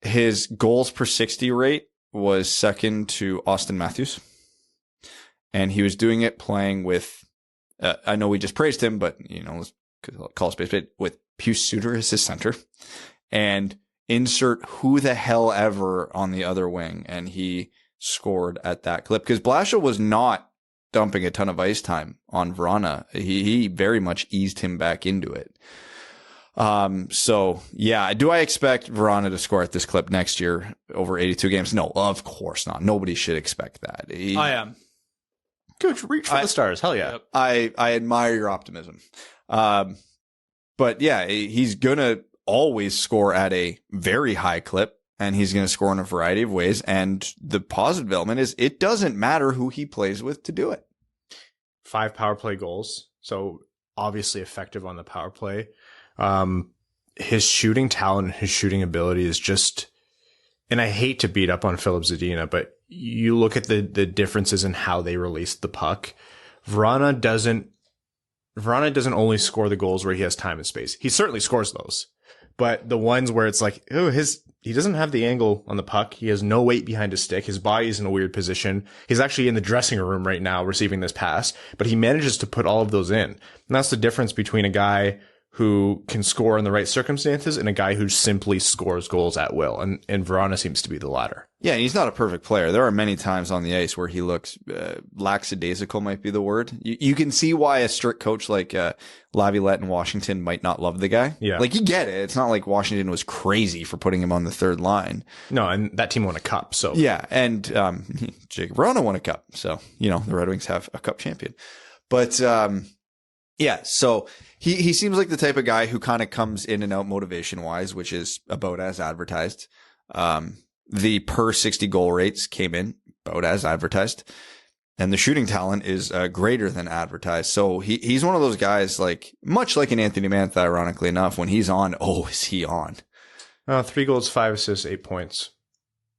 His goals per 60 rate was second to Austin Matthews. And he was doing it playing with, I know we just praised him, but, let's call it space, with Pius Suter as his center. And insert who the hell ever on the other wing. And he scored at that clip. Because Blashill was not dumping a ton of ice time on Vrana. He very much eased him back into it. So yeah, do I expect Vrana to score at this clip next year over 82 games? No, of course not. Nobody should expect that.
I am.
Good, reach for the stars. Hell yeah.
Yep.
I admire your optimism. But yeah, he's gonna always score at a very high clip. And he's going to score in a variety of ways. And the positive element is it doesn't matter who he plays with to do it.
5 power play goals. So obviously effective on the power play. His shooting talent and his shooting ability is just, and I hate to beat up on Filip Zadina, but you look at the differences in how they release the puck. Vrana doesn't only score the goals where he has time and space. He certainly scores those. But the ones where it's like, he doesn't have the angle on the puck. He has no weight behind his stick. His body's in a weird position. He's actually in the dressing room right now receiving this pass, but he manages to put all of those in. And that's the difference between a guy who can score in the right circumstances and a guy who simply scores goals at will. And Vrana seems to be the latter.
Yeah, he's not a perfect player. There are many times on the ice where he looks lackadaisical might be the word. You can see why a strict coach like Laviolette in Washington might not love the guy.
Yeah.
Like, you get it. It's not like Washington was crazy for putting him on the third line.
No, and that team won a cup, so.
Yeah, and Jakub Vrana won a cup. So, the Red Wings have a cup champion. But yeah, so he seems like the type of guy who kind of comes in and out motivation-wise, which is about as advertised. The per 60 goal rates came in about as advertised. And the shooting talent is greater than advertised. So he's one of those guys, like, much like an Anthony Mantha, ironically enough, when he's on, is he on?
3 goals, 5 assists, 8 points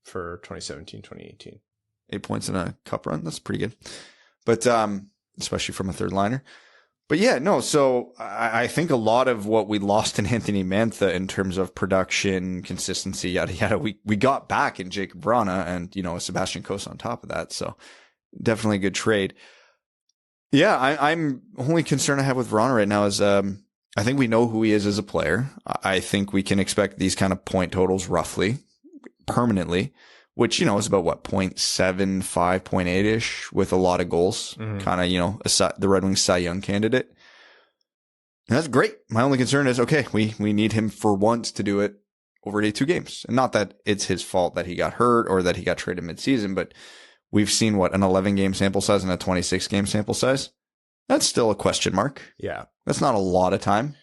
for 2017-2018.
8 points in a cup run. That's pretty good. But especially from a third liner. But yeah, no, so I think a lot of what we lost in Anthony Mantha in terms of production, consistency, yada, yada, we got back in Jakub Vrana and, Sebastian Cossa on top of that. So definitely a good trade. Yeah, I'm only concern I have with Vrana right now is I think we know who he is as a player. I think we can expect these kind of point totals roughly, permanently, which, is about 0.75, 0.8-ish with a lot of goals. Kind of, the Red Wings Cy Young candidate. And that's great. My only concern is, okay, we need him for once to do it over 82 games. And not that it's his fault that he got hurt or that he got traded midseason, but we've seen an 11-game sample size and a 26-game sample size. That's still a question mark.
Yeah.
That's not a lot of time.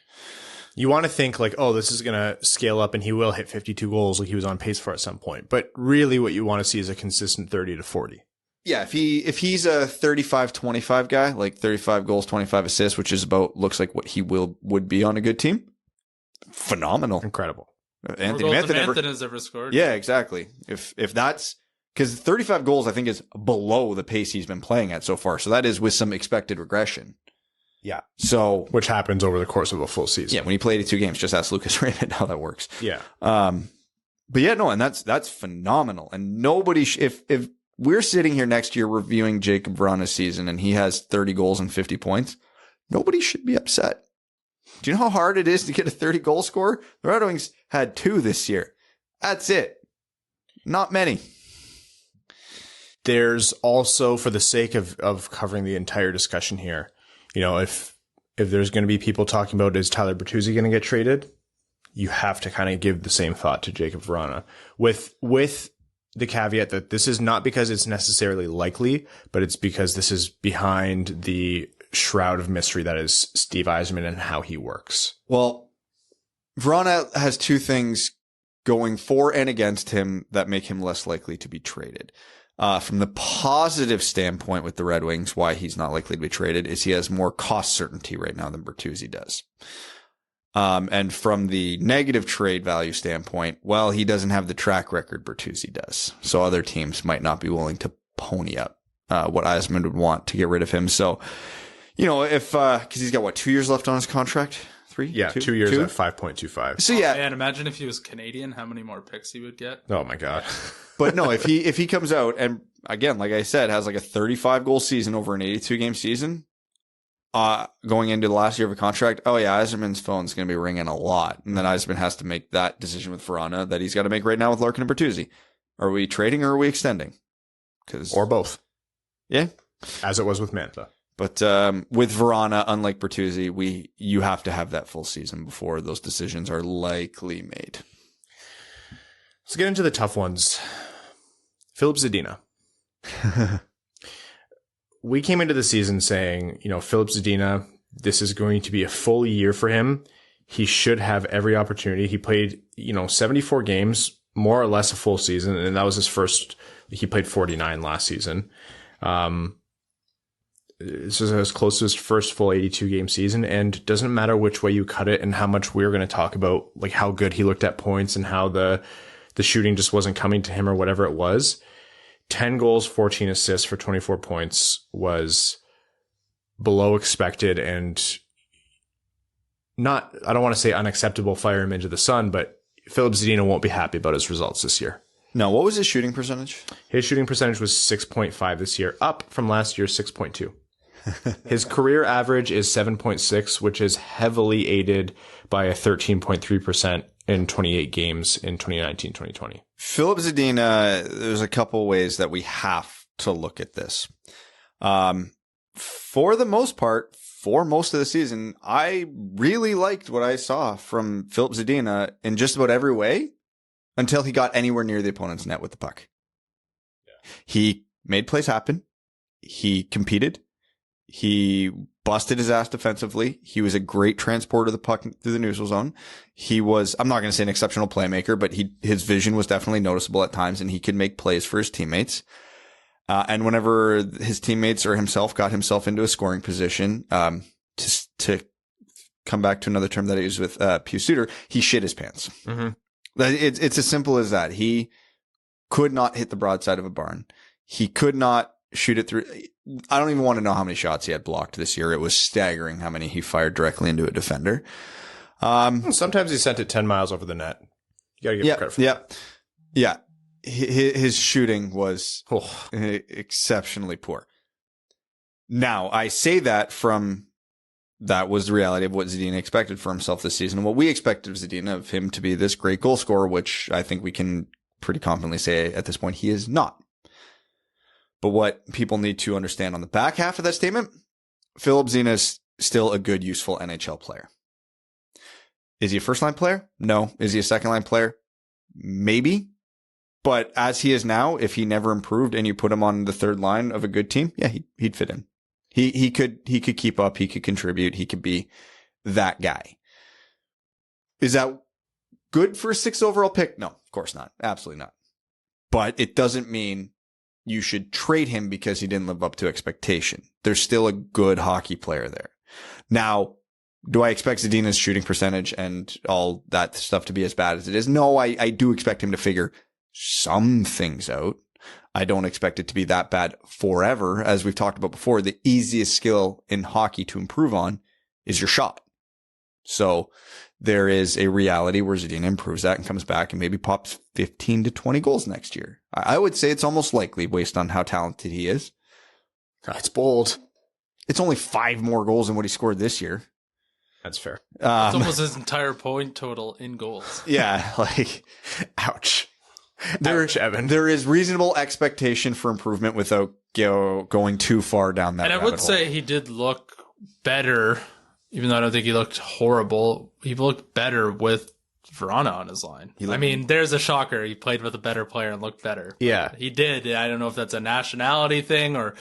You want to think like, this is going to scale up and he will hit 52 goals like he was on pace for at some point. But really what you want to see is a consistent 30 to 40.
Yeah, if he's a 35-25 guy, like 35 goals, 25 assists, which is looks like what he would be on a good team. Phenomenal.
Incredible.
Anthony Mantha
has ever scored.
Yeah, exactly. If that's because 35 goals, I think, is below the pace he's been playing at so far. So that is with some expected regression.
Yeah.
So,
which happens over the course of a full season.
Yeah. When you play 82 games, just ask Lucas Raymond how that works.
Yeah.
But yeah, no, and that's phenomenal. And nobody, if we're sitting here next year reviewing Jakub Vrana's season and he has 30 goals and 50 points, nobody should be upset. Do you know how hard it is to get a 30 goal scorer? The Red Wings had 2 this year. That's it. Not many.
There's also, for the sake of covering the entire discussion here, if there's going to be people talking about, is Tyler Bertuzzi going to get traded? You have to kind of give the same thought to Jakub Vrana with the caveat that this is not because it's necessarily likely, but it's because this is behind the shroud of mystery that is Steve Yzerman and how he works.
Well, Vrana has 2 things going for and against him that make him less likely to be traded. From the positive standpoint with the Red Wings, why he's not likely to be traded is he has more cost certainty right now than Bertuzzi does. And from the negative trade value standpoint, he doesn't have the track record Bertuzzi does. So other teams might not be willing to pony up what Yzerman would want to get rid of him. So, if because he's got 2 years left on his contract? 3?
Yeah, 2 years at 5.25.
So yeah,
man, imagine if he was Canadian, how many more picks he would get.
Oh my God.
But no, if he comes out and again, like I said, has like a 35 goal season over an 82 game season, going into the last year of a contract, Yzerman's phone's going to be ringing a lot. And then Yzerman has to make that decision with Vrana that he's got to make right now with Larkin and Bertuzzi. Are we trading or are we extending?
Or both.
Yeah.
As it was with Mantha.
But with Vrana, unlike Bertuzzi, you have to have that full season before those decisions are likely made.
Let's get into the tough ones. Filip Zadina. We came into the season saying, Filip Zadina, this is going to be a full year for him. He should have every opportunity. He played, 74 games, more or less a full season, and that was his first. He played 49 last season. This is as close to his first full 82 game season, and doesn't matter which way you cut it and how much we're going to talk about, like how good he looked at points and how the shooting just wasn't coming to him or whatever it was. 10 goals, 14 assists for 24 points was below expected and not, I don't want to say unacceptable, fire him into the sun, but Filip Zadina won't be happy about his results this year.
No, what was his shooting percentage?
His shooting percentage was 6.5 this year, up from last year's 6.2. His career average is 7.6, which is heavily aided by a 13.3% in 28 games in 2019-2020.
Filip Zadina, there's a couple ways that we have to look at this. For the most part, for most of the season, I really liked what I saw from Filip Zadina in just about every way until he got anywhere near the opponent's net with the puck. Yeah. He made plays happen. He competed. He busted his ass defensively. He was a great transporter of the puck through the neutral zone. He was, I'm not going to say an exceptional playmaker, but his vision was definitely noticeable at times and he could make plays for his teammates. And whenever his teammates or himself got himself into a scoring position, to come back to another term that I used with Pius Suter, he shit his pants.
Mm-hmm.
It's as simple as that. He could not hit the broadside of a barn. He could not shoot it through. I don't even want to know how many shots he had blocked this year. It was staggering how many he fired directly into a defender.
Sometimes he sent it 10 miles over the net. You got to give him credit for that.
Yeah. His shooting was exceptionally poor. Now, I say that that was the reality of what Zadina expected for himself this season. What we expected of Zadina, of him to be this great goal scorer, which I think we can pretty confidently say at this point he is not. But what people need to understand on the back half of that statement, Filip Zadina is still a good, useful NHL player. Is he a first-line player? No. Is he a second-line player? Maybe. But as he is now, if he never improved and you put him on the third line of a good team, yeah, he'd fit in. He could keep up. He could contribute. He could be that guy. Is that good for a 6th overall pick? No, of course not. Absolutely not. But it doesn't mean you should trade him because he didn't live up to expectation. There's still a good hockey player there. Now, do I expect Zadina's shooting percentage and all that stuff to be as bad as it is? No, I do expect him to figure some things out. I don't expect it to be that bad forever. As we've talked about before, the easiest skill in hockey to improve on is your shot. So there is a reality where Zadina improves that and comes back and maybe pops 15 to 20 goals next year. I would say it's almost likely based on how talented he is.
That's bold.
It's only 5 more goals than what he scored this year.
That's fair.
It's almost his entire point total in goals.
Yeah,
ouch.
Evan. There is reasonable expectation for improvement without going too far down that.
And I would say he did look better, even though I don't think he looked horrible. He looked better with Vrana on his line. There's a shocker. He played with a better player and looked better.
Yeah,
he did. I don't know if that's a nationality thing or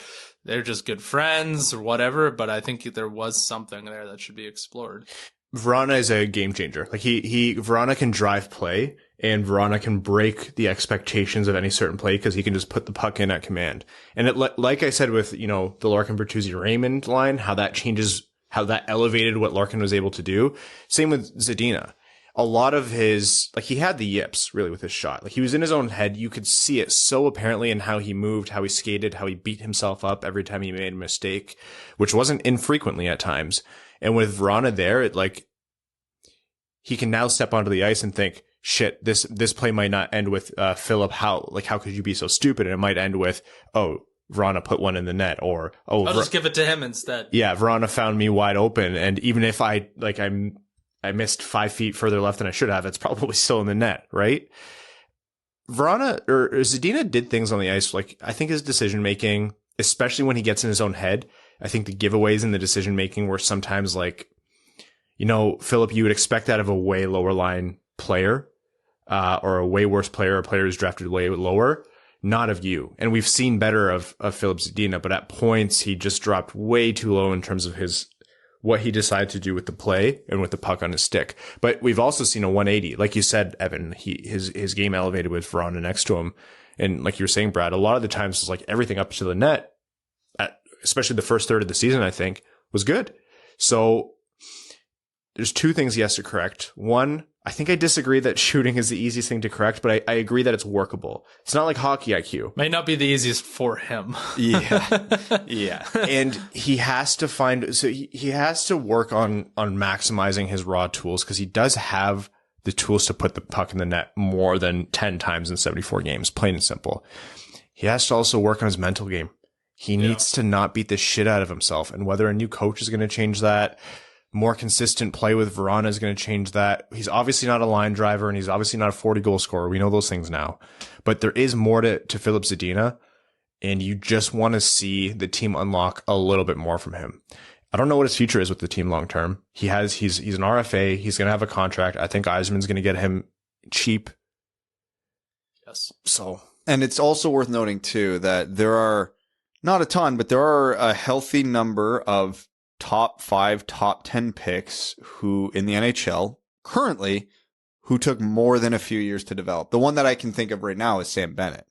they're just good friends or whatever, but I think there was something there that should be explored.
Vrana is a game changer. Vrana can drive play, and Vrana can break the expectations of any certain play because he can just put the puck in at command. And like I said with, the Larkin, Bertuzzi, Raymond line, how that elevated what Larkin was able to do. Same with Zadina. A lot of his, he had the yips really with his shot. He was in his own head. You could see it so apparently in how he moved, how he skated, how he beat himself up every time he made a mistake, which wasn't infrequently at times. And with Vrana there, he can now step onto the ice and think, shit, this play might not end with Filip. How could you be so stupid? And it might end with, Vrana put one in the net, or
I'll just give it to him instead.
Yeah, Vrana found me wide open, and even if I missed 5 feet further left than I should have, it's probably still in the net, right? Vrana or Zadina did things on the ice. I think his decision making, especially when he gets in his own head, I think the giveaways in the decision making were sometimes Filip, you would expect that of a way lower line player, or a way worse player, a player who's drafted way lower, not of you. And we've seen better of Filip Zadina, but at points he just dropped way too low in terms of what he decided to do with the play and with the puck on his stick. But we've also seen a 180. Like you said, Evan, his game elevated with Vrana next to him. And like you were saying, Brad, a lot of the times it's everything up to the net, especially the first third of the season, I think, was good. So there's 2 things he has to correct. One, I think I disagree that shooting is the easiest thing to correct, but I agree that it's workable. It's not like hockey IQ.
Might not be the easiest for him.
Yeah. Yeah. And he has to he has to work on maximizing his raw tools, because he does have the tools to put the puck in the net more than 10 times in 74 games, plain and simple. He has to also work on his mental game. He needs to not beat the shit out of himself. And whether a new coach is going to change that, more consistent play with Vrana is going to change that. He's obviously not a line driver, and he's obviously not a 40-goal scorer. We know those things now. But there is more to Filip Zadina, and you just want to see the team unlock a little bit more from him. I don't know what his future is with the team long term. He's an RFA. He's going to have a contract. I think Yzerman's going to get him cheap.
Yes.
And it's also worth noting too that there are not a ton, but there are a healthy number of top 5, top 10 picks who in the NHL currently who took more than a few years to develop. The one that I can think of right now is Sam Bennett.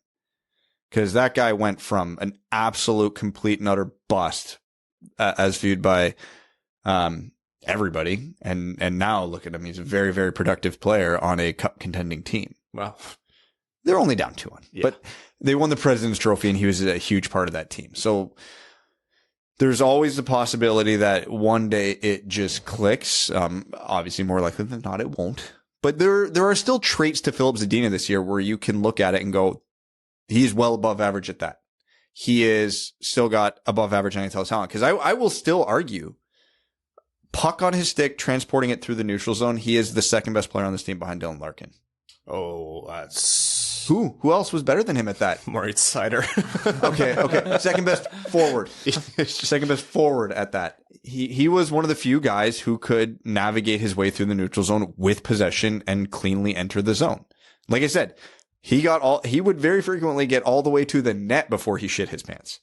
because that guy went from an absolute complete and utter bust as viewed by everybody. And now look at him. He's a very, very productive player on a cup contending team.
Well,
they're only down 2-1, but they won the President's Trophy and he was a huge part of that team. So there's always the possibility that one day it just clicks. Obviously more likely than not, it won't. But there are still traits to Filip Zadina this year where you can look at it and go, he's well above average at that. He is still got above average NHL talent. Because I will still argue, puck on his stick, transporting it through the neutral zone, he is the second best player on this team behind Dylan Larkin.
Oh, that's...
Who else was better than him at that?
Moritz Sider.
Okay. Second best forward. Second best forward at that. He was one of the few guys who could navigate his way through the neutral zone with possession and cleanly enter the zone. Like I said, he would very frequently get all the way to the net before he shit his pants.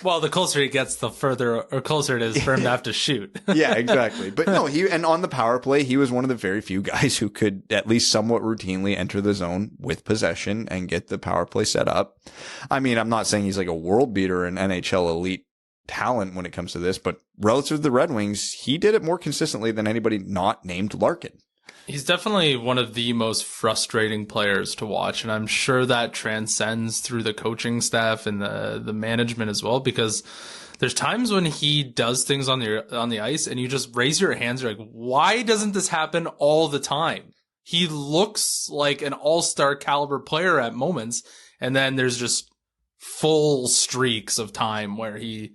Well, the closer he gets, the further or closer it is for him to have to shoot.
Yeah, exactly. But no, and on the power play, he was one of the very few guys who could at least somewhat routinely enter the zone with possession and get the power play set up. I mean, I'm not saying he's like a world beater and NHL elite talent when it comes to this, but relative to the Red Wings, he did it more consistently than anybody not named Larkin.
He's definitely one of the most frustrating players to watch, and I'm sure that transcends through the coaching staff and the management as well, because there's times when he does things on the ice and you just raise your hands, you're like, why doesn't this happen all the time? He looks like an all-star caliber player at moments, and then there's just full streaks of time where you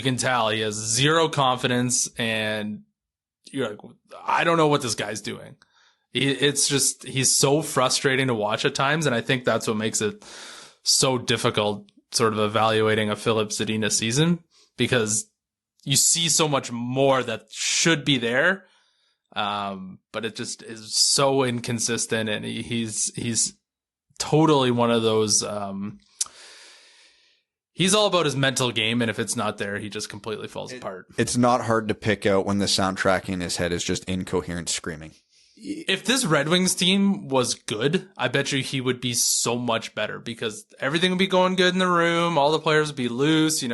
can tell he has zero confidence, and you're like, I don't know what this guy's doing. It's just, he's so frustrating to watch at times. And I think that's what makes it so difficult sort of evaluating a Filip Zadina season, because you see so much more that should be there. But it just is so inconsistent, and he's totally one of those, he's all about his mental game, and if it's not there, he just completely falls apart.
It's not hard to pick out when the soundtrack in his head is just incoherent screaming.
If this Red Wings team was good, I bet you he would be so much better, because everything would be going good in the room. All the players would be loose.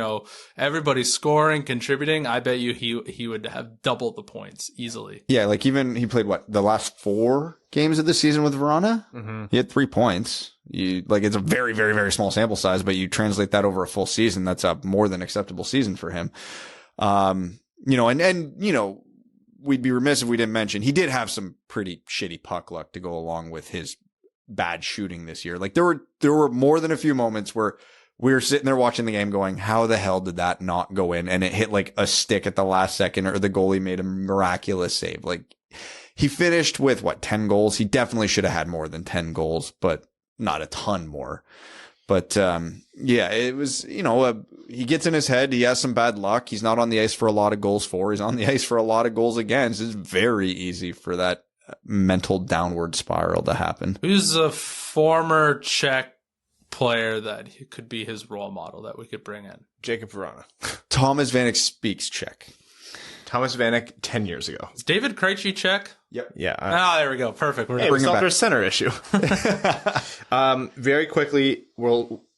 Everybody's scoring, contributing. I bet you he would have doubled the points easily.
Yeah, like even he played the last 4 games of the season with Vrana?
Mm-hmm.
He had 3 points. It's a very, very, very small sample size, but you translate that over a full season, that's a more than acceptable season for him. We'd be remiss if we didn't mention he did have some pretty shitty puck luck to go along with his bad shooting this year. Like there were more than a few moments where we were sitting there watching the game going, how the hell did that not go in? And it hit like a stick at the last second, or the goalie made a miraculous save. Like he finished with 10 goals. He definitely should have had more than 10 goals, but not a ton more. But, it was, he gets in his head. He has some bad luck. He's not on the ice for a lot of goals for. He's on the ice for a lot of goals against. It's very easy for that mental downward spiral to happen.
Who's a former Czech player that could be his role model that we could bring in?
Jakub Vrana.
Thomas Vanek speaks Czech.
Thomas Vanek 10 years ago.
Is David Krejci Czech?
Yep.
Yeah.
There we go. Perfect.
We solved our center issue. Very quickly,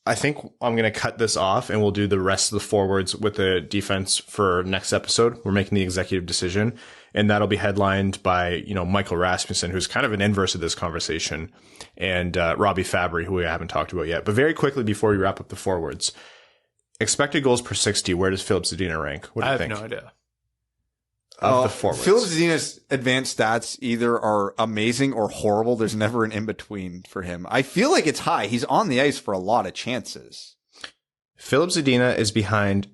I think I'm going to cut this off and we'll do the rest of the forwards with the defense for next episode. We're making the executive decision, and that'll be headlined by, Michael Rasmussen, who's kind of an inverse of this conversation, and Robbie Fabry, who we haven't talked about yet. But very quickly before we wrap up the forwards, expected goals per 60, where does Filip Zadina rank? What do you think?
I have no idea.
Of the forwards.
Filip Zadina's advanced stats either are amazing or horrible. There's never an in-between for him. I feel like it's high. He's on the ice for a lot of chances.
Filip Zadina is behind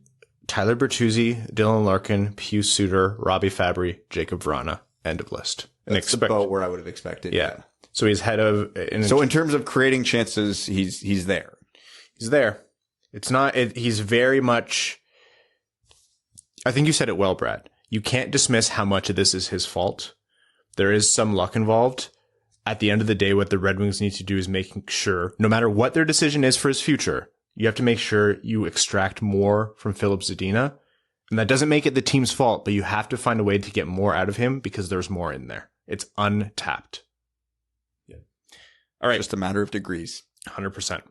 Tyler Bertuzzi, Dylan Larkin, Pius Suter, Robbie Fabry, Jakub Vrana. End of list.
That's about where I would have expected.
Yeah. So he's head of...
So in terms of creating chances, he's there.
He's there. It's not... he's very much... I think you said it well, Brad. You can't dismiss how much of this is his fault. There is some luck involved. At the end of the day, what the Red Wings need to do is making sure, no matter what their decision is for his future, you have to make sure you extract more from Filip Zadina. And that doesn't make it the team's fault, but you have to find a way to get more out of him because there's more in there. It's untapped.
Yeah.
All right.
Just a matter of degrees.
100%.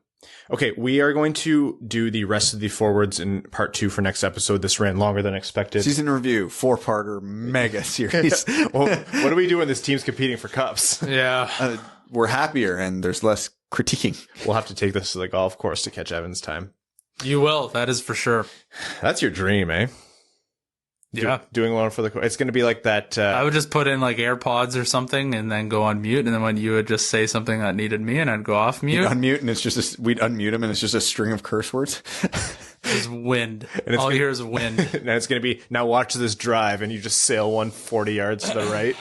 Okay, we are going to do the rest of the forwards in part 2 for next episode. This ran longer than expected.
Season review, 4-parter mega series.
Well, what do we do when this team's competing for cups?
Yeah.
We're happier and there's less critiquing.
We'll have to take this to the golf course to catch Evan's time.
You will. That is for sure.
That's your dream, eh?
Yeah.
Doing one for the... It's going to be like that...
I would just put in like AirPods or something and then go on mute. And then when you would just say something that needed me and I'd go off mute.
You'd unmute and it's just we'd unmute him and it's just a string of curse words.
There's wind.
And
All you hear is wind.
And it's going to be, now watch this drive, and you just sail 140 yards to the right.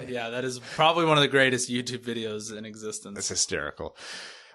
Yeah, that is probably one of the greatest YouTube videos in existence.
That's hysterical.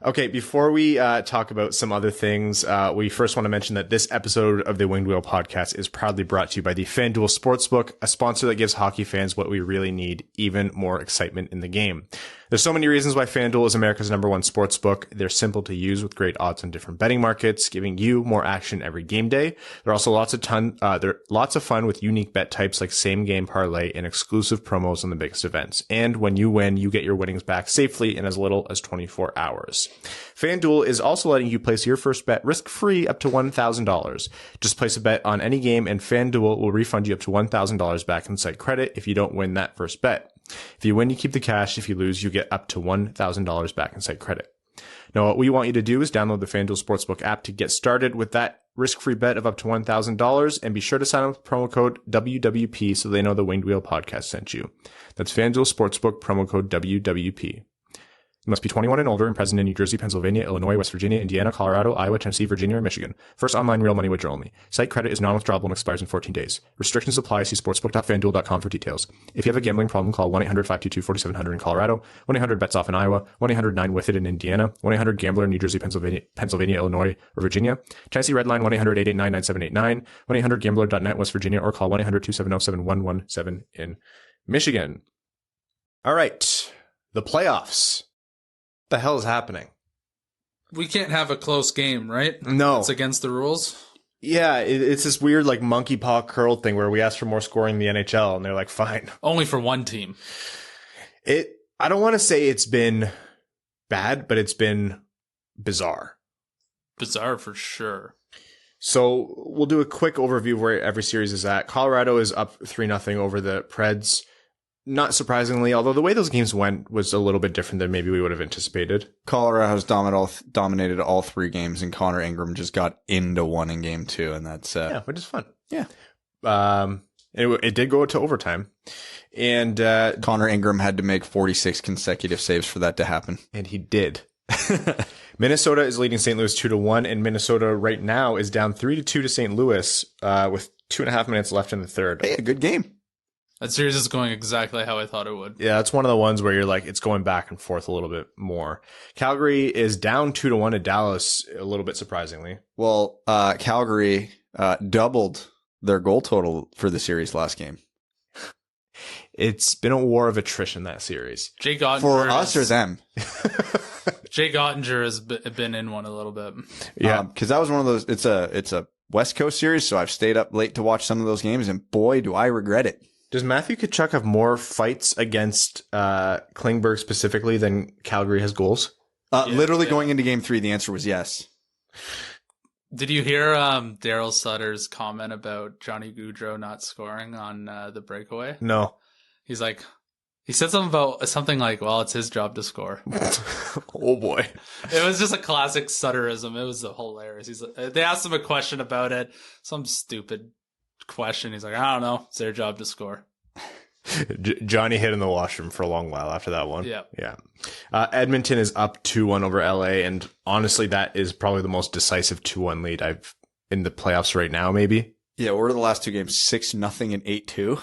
Okay, before we talk about some other things, we first want to mention that this episode of the Winged Wheel podcast is proudly brought to you by the FanDuel Sportsbook, a sponsor that gives hockey fans what we really need, even more excitement in the game. There's so many reasons why FanDuel is America's #1 sportsbook. They're simple to use with great odds on different betting markets, giving you more action every game day. They're also lots of fun with unique bet types like same game parlay and exclusive promos on the biggest events. And when you win, you get your winnings back safely in as little as 24 hours. FanDuel is also letting you place your first bet risk-free up to $1,000. Just place a bet on any game and FanDuel will refund you up to $1,000 back in site credit if you don't win that first bet. If you win, you keep the cash. If you lose, you get up to $1,000 back in site credit. Now, what we want you to do is download the FanDuel Sportsbook app to get started with that risk-free bet of up to $1,000, and be sure to sign up with promo code WWP so they know the Winged Wheel podcast sent you. That's FanDuel Sportsbook, promo code WWP. You must be 21 and older and present in New Jersey, Pennsylvania, Illinois, West Virginia, Indiana, Colorado, Iowa, Tennessee, Virginia, or Michigan. First online real money wager only. Site credit is non-withdrawable and expires in 14 days. Restrictions apply. See sportsbook.fanduel.com for details. If you have a gambling problem, call 1-800-522-4700 in Colorado, 1-800-BETS-OFF in Iowa, 1-800-9-WITH-IT in Indiana, 1-800-GAMBLER in New Jersey, Pennsylvania, Illinois, or Virginia. Tennessee Redline 1-800-889-9789, 1-800-GAMBLER.net West Virginia, or call 1-800-270-7117 in Michigan. All right. The playoffs. The hell is happening?
We can't have a close game, right?
No.
It's against the rules.
Yeah, it's this weird like monkey paw curl thing where we ask for more scoring in the NHL and they're like, fine.
Only for one team.
I don't want to say it's been bad, but it's been bizarre.
Bizarre for sure.
So we'll do a quick overview of where every series is at. Colorado is up 3-0 over the Preds. Not surprisingly, although the way those games went was a little bit different than maybe we would have anticipated.
Colorado has dominated all 3 games, and Conor Ingram just got into one in game 2, and that's
which is fun.
Yeah.
It did go to overtime, and
Conor Ingram had to make 46 consecutive saves for that to happen,
and he did. Minnesota is leading St. Louis 2-1, and Minnesota right now is down 3-2 to St. Louis with 2.5 minutes left in the third.
Hey, a good game.
That series is going exactly how I thought it would.
Yeah, it's one of the ones where you're like, it's going back and forth a little bit more. Calgary is down 2-1 to Dallas, a little bit surprisingly.
Well, Calgary doubled their goal total for the series last game.
It's been a war of attrition, that series.
Jake Ottinger
For us or them?
Jake Ottinger has been in one a little bit.
Yeah.
Because that was one of those, it's a West Coast series, so I've stayed up late to watch some of those games, and boy, do I regret it.
Does Matthew Tkachuk have more fights against Klingberg specifically than Calgary has goals?
Going into game 3, the answer was yes.
Did you hear Daryl Sutter's comment about Johnny Gaudreau not scoring on the breakaway?
No.
He's like, he said something like, well, it's his job to score.
Oh boy.
It was just a classic Sutterism. It was hilarious. They asked him a question about it, some stupid question. He's like, I don't know. It's their job to score.
Johnny hid in the washroom for a long while after that one.
Yeah.
Edmonton is up 2-1 over LA, and honestly, that is probably the most decisive 2-1 lead I've in the playoffs right now, maybe.
Yeah, what are the last 2 games? 6-0 and 8-2.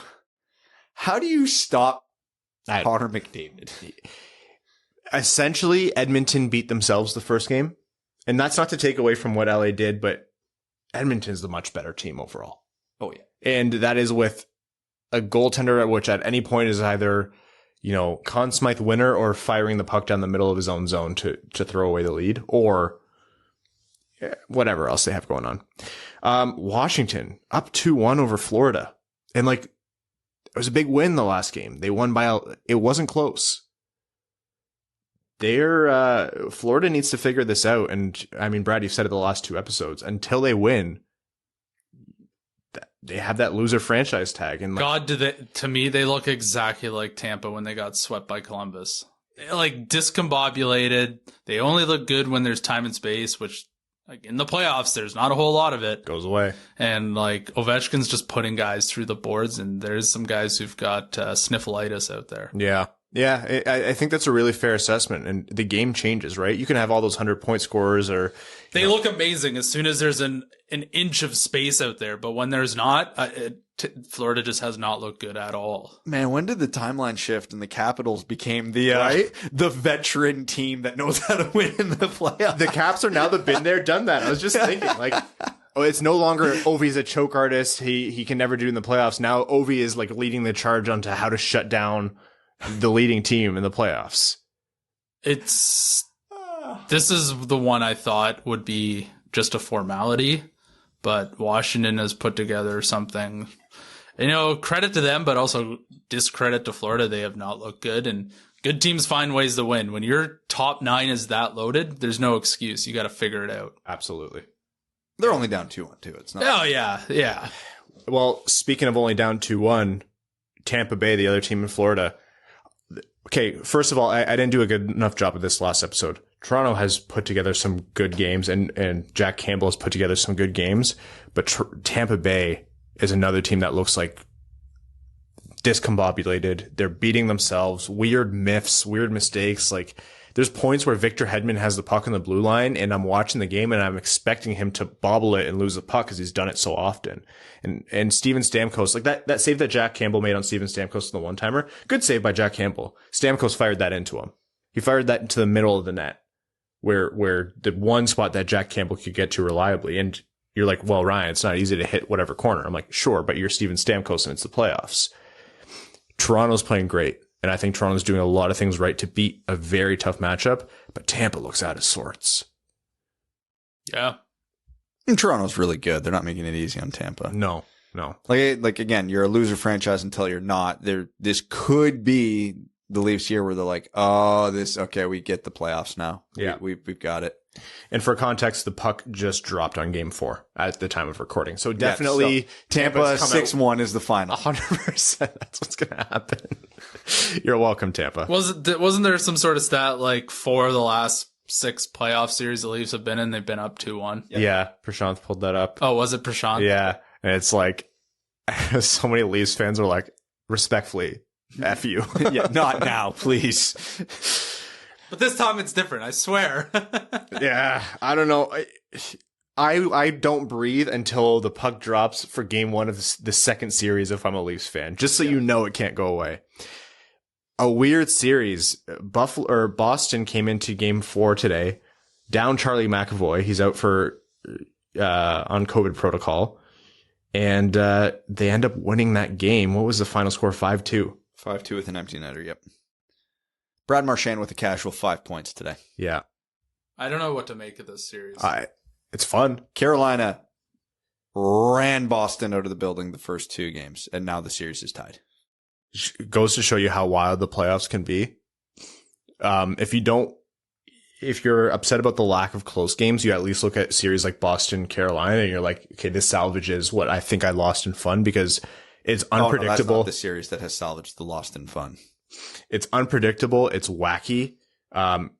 How do you stop Connor McDavid?
Essentially, Edmonton beat themselves the first game, and that's not to take away from what LA did, but Edmonton's the much better team overall.
Oh, yeah.
And that is with a goaltender which at any point is either, Conn Smythe winner or firing the puck down the middle of his own zone to throw away the lead, or whatever else they have going on. Washington up 2-1 over Florida. And it was a big win the last game. They won it wasn't close. Florida needs to figure this out. And I mean, Brad, you've said it the last 2 episodes. Until they win, they have that loser franchise tag. And
to me, they look exactly like Tampa when they got swept by Columbus. Like discombobulated. They only look good when there's time and space, which like in the playoffs, there's not a whole lot of it.
Goes away.
And like Ovechkin's just putting guys through the boards, and there's some guys who've got sniffleitis out there.
Yeah. Yeah, I think that's a really fair assessment, and the game changes, right? You can have all those 100-point scorers, or
they look amazing as soon as there's an inch of space out there, but when there's not, Florida just has not looked good at all.
Man, when did the timeline shift and the Capitals became the veteran team that knows how to win in the playoffs?
The Caps are now the been there, done that. I was just thinking, like, it's no longer Ovi's a choke artist. He can never do it in the playoffs. Now Ovi is like leading the charge onto how to shut down the leading team in the playoffs.
This is the one I thought would be just a formality, but Washington has put together something, credit to them, but also discredit to Florida. They have not looked good, and good teams find ways to win. When your top 9 is that loaded, there's no excuse. You got to figure it out.
Absolutely.
They're only down 2-1 too. It's not.
Oh yeah. Yeah.
Well, speaking of only down 2-1, Tampa Bay, the other team in Florida. Okay, first of all, I didn't do a good enough job of this last episode. Toronto has put together some good games, and Jack Campbell has put together some good games, but Tampa Bay is another team that looks like discombobulated. They're beating themselves, weird myths, weird mistakes. Like, there's points where Victor Hedman has the puck on the blue line, and I'm watching the game, and I'm expecting him to bobble it and lose the puck because he's done it so often. And Steven Stamkos, like that save that Jack Campbell made on Steven Stamkos in the one-timer, good save by Jack Campbell. Stamkos fired that into him. He fired that into the middle of the net, where the one spot that Jack Campbell could get to reliably. And you're like, well, Ryan, it's not easy to hit whatever corner. I'm like, sure, but you're Steven Stamkos and it's the playoffs. Toronto's playing great. And I think Toronto's doing a lot of things right to beat a very tough matchup, but Tampa looks out of sorts.
Yeah.
And Toronto's really good. They're not making it easy on Tampa.
No.
Like again, you're a loser franchise until you're not. This could be the Leafs here where they're like, we get the playoffs now.
Yeah.
We've got it.
And for context, the puck just dropped on game 4 at the time of recording. So definitely
so Tampa 6-1 is the final.
100%. That's what's going to happen. You're welcome, Tampa.
Wasn't there some sort of stat like 4 of the last 6 playoff series the Leafs have been in, they've been up 2-1?
Yeah, Prashant pulled that up.
Oh, was it Prashant?
Yeah. And it's like, so many Leafs fans are like, respectfully, F you.
Yeah, not now, please.
But this time it's different, I swear.
Yeah, I don't know. I don't breathe until the puck drops for game 1 of the second series if I'm a Leafs fan, just so you know it can't go away. A weird series. Boston came into game 4 today, down Charlie McAvoy. He's out for on COVID protocol. And they end up winning that game. What was the final score? 5-2.
5-2 with an empty netter, yep. Brad Marchand with a casual 5 points today.
Yeah.
I don't know what to make of this series.
It's fun.
Carolina ran Boston out of the building the first 2 games, and now the series is tied.
Goes to show you how wild the playoffs can be. If you're upset about the lack of close games, you at least look at series like Boston, Carolina, and you're like, okay, this salvages what I think I lost in fun because it's unpredictable.
That's not the series that has salvaged the lost in fun.
It's unpredictable. It's wacky.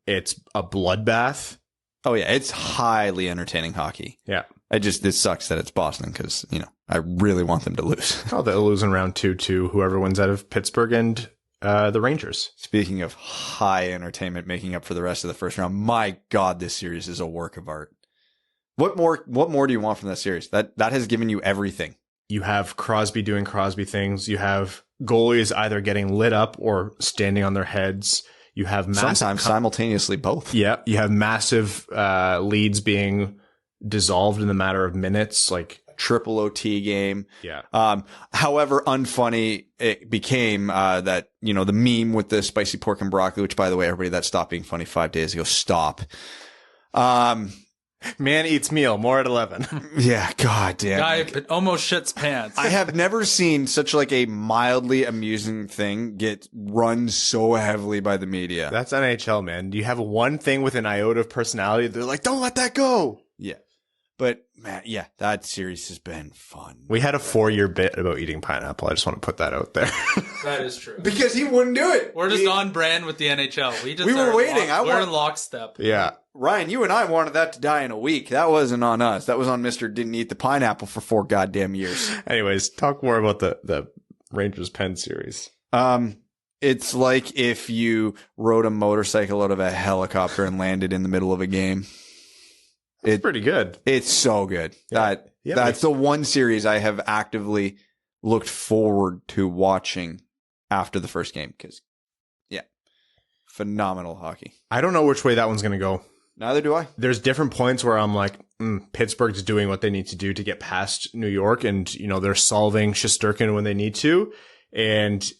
It's a bloodbath.
Oh yeah, it's highly entertaining hockey.
Yeah.
This sucks that it's Boston because, I really want them to lose.
Oh, they'll lose in round 2 to whoever wins out of Pittsburgh and the Rangers.
Speaking of high entertainment making up for the rest of the first round, my God, this series is a work of art. What more do you want from that series? That has given you everything.
You have Crosby doing Crosby things. You have goalies either getting lit up or standing on their heads. You have
sometimes simultaneously both.
Yeah. You have massive leads being dissolved in the matter of minutes, like
triple OT game.
Yeah.
However unfunny it became, that, the meme with the spicy pork and broccoli, which by the way, everybody that stopped being funny 5 days ago, stop.
Man eats meal, more at 11.
Yeah, god damn.
Guy almost shits pants.
I have never seen such like a mildly amusing thing get run so heavily by the media.
That's NHL, man. You have one thing with an iota of personality. They're like, don't let that go.
Yeah. But man, yeah, that series has been fun.
We had a 4-year bit about eating pineapple. I just want to put that out there.
That is true.
Because he wouldn't do it.
We're just on brand with the NHL. We
were waiting.
We're in lockstep.
Yeah.
Ryan, you and I wanted that to die in a week. That wasn't on us. That was on Mr. Didn't eat the pineapple for 4 goddamn years.
Anyways, talk more about the Rangers Penn series.
It's like if you rode a motorcycle out of a helicopter and landed in the middle of a game.
It's pretty good.
It's so good.
Yeah.
That's the one series I have actively looked forward to watching after the first game because, yeah, phenomenal hockey.
I don't know which way that one's going to go.
Neither do I.
There's different points where I'm like, Pittsburgh's doing what they need to do to get past New York, and they're solving Shesterkin when they need to, and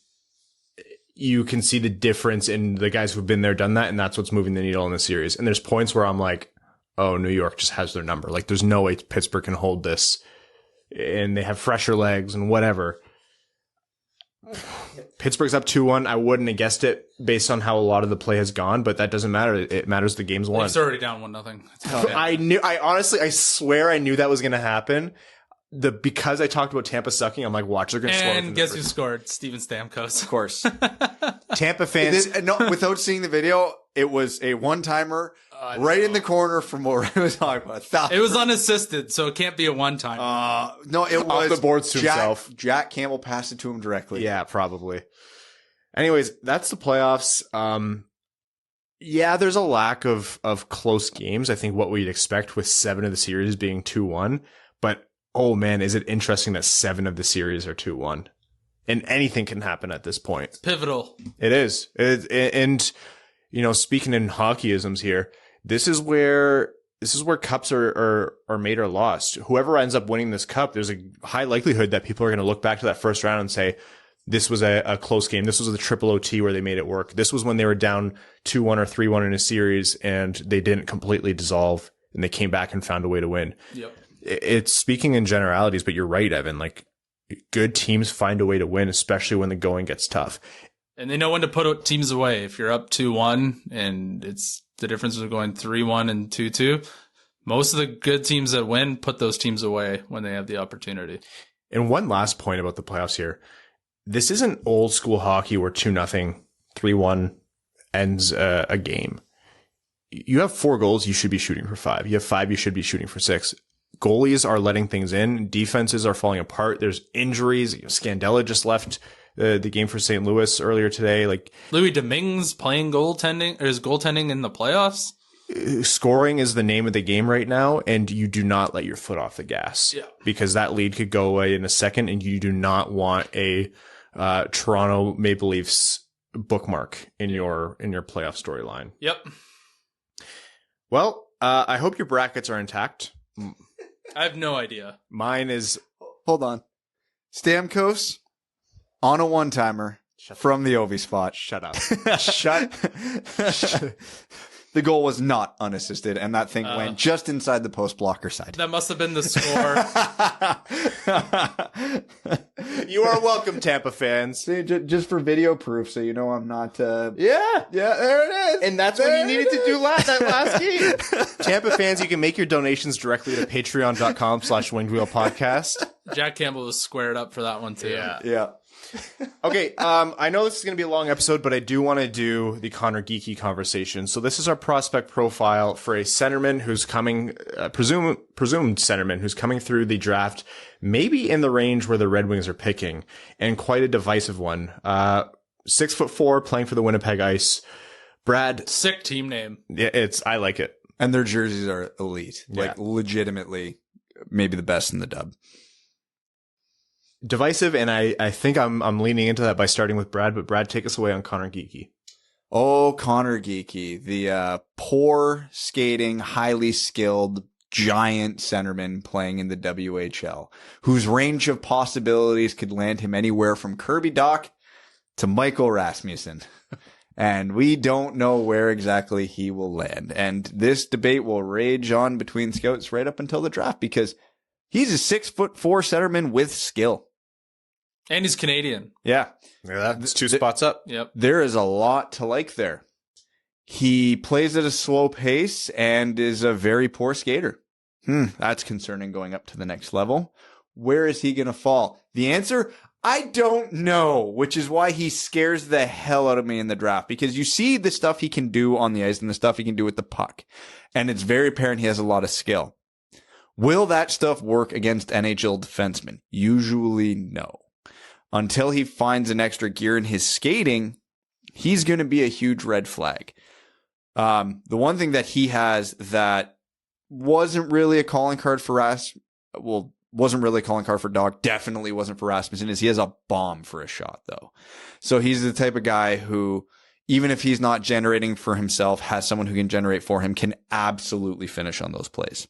you can see the difference in the guys who've been there, done that, and that's what's moving the needle in the series. And there's points where I'm like, oh, New York just has their number. Like, there's no way Pittsburgh can hold this. And they have fresher legs and whatever. Pittsburgh's up 2-1. I wouldn't have guessed it based on how a lot of the play has gone, but that doesn't matter. It matters the game's won.
It's already down 1-0.
I swear I knew that was going to happen. Because I talked about Tampa sucking, I'm like, watch, they're going to score.
And guess who scored? Steven Stamkos.
Of course.
Tampa fans.
Without seeing the video, it was a one-timer right in the corner from what I was talking about.
It was unassisted, so it can't be a one-timer.
No, it was
off the boards to himself.
Jack Campbell passed it to him directly.
Yeah, probably. Anyways, that's the playoffs. Yeah, there's a lack of close games. I think what we'd expect with 7 of the series being 2-1, but oh man, is it interesting that 7 of the series are 2-1, and anything can happen at this point.
It's pivotal.
It is. And speaking in hockeyisms here, this is where cups are made or lost. Whoever ends up winning this cup, there's a high likelihood that people are going to look back to that first round and say, this was a close game. This was the triple OT where they made it work. This was when they were down 2-1 or 3-1 in a series and they didn't completely dissolve and they came back and found a way to win.
Yep.
It's speaking in generalities, but you're right, Evan. Like, good teams find a way to win, especially when the going gets tough.
And they know when to put teams away. If you're up 2-1 and it's the difference of going 3-1 and 2-2, most of the good teams that win put those teams away when they have the opportunity.
And one last point about the playoffs here. This isn't old school hockey where 2-0, 3-1 ends a game. You have 4 goals, you should be shooting for 5. You have 5, you should be shooting for 6. Goalies are letting things in. Defenses are falling apart. There's injuries. Scandella just left the game for St. Louis earlier today. Like,
Louis Dominguez playing goaltending, or is goaltending in the playoffs?
Scoring is the name of the game right now, and you do not let your foot off the gas.
Yeah.
Because that lead could go away in a second, and you do not want a Toronto Maple Leafs bookmark in your playoff storyline.
Yep.
Well, I hope your brackets are intact.
I have no idea.
Mine is...
Hold on. Stamkos on a one-timer from the Ovi spot.
Shut up.
The goal was not unassisted, and that thing went just inside the post blocker side.
That must have been the score.
You are welcome, Tampa fans.
See, just for video proof, so you know I'm not...
Yeah,
there it is.
And that's what you needed to do that last game. Tampa fans, you can make your donations directly to patreon.com/wingedwheelpodcast.
Jack Campbell was squared up for that one, too.
Yeah.
Okay, I know this is going to be a long episode, but I do want to do the Conor Geekie conversation. So this is our prospect profile for a centerman who's coming, presumed centerman who's coming through the draft, maybe in the range where the Red Wings are picking, and quite a divisive one. 6'4", playing for the Winnipeg Ice. Brad,
sick team name.
Yeah, I like it,
and their jerseys are elite, like legitimately, maybe the best in the dub.
Divisive, and I think I'm leaning into that by starting with Brad, but Brad, take us away on Conor Geekie.
Oh, Conor Geekie, the poor skating, highly skilled, giant centerman playing in the WHL, whose range of possibilities could land him anywhere from Kirby Dach to Michael Rasmussen. And we don't know where exactly he will land. And this debate will rage on between scouts right up until the draft because he's a 6'4" centerman with skill.
And he's Canadian.
Yeah.
That's two spots up.
Yep.
There is a lot to like there. He plays at a slow pace and is a very poor skater. That's concerning going up to the next level. Where is he going to fall? The answer, I don't know, which is why he scares the hell out of me in the draft, because you see the stuff he can do on the ice and the stuff he can do with the puck. And it's very apparent he has a lot of skill. Will that stuff work against NHL defensemen? Usually no. Until he finds an extra gear in his skating, he's going to be a huge red flag. The one thing that he has that wasn't really a calling card for wasn't really a calling card for Dog, definitely wasn't for Rasmussen, is he has a bomb for a shot, though. So he's the type of guy who, even if he's not generating for himself, has someone who can generate for him, can absolutely finish on those plays.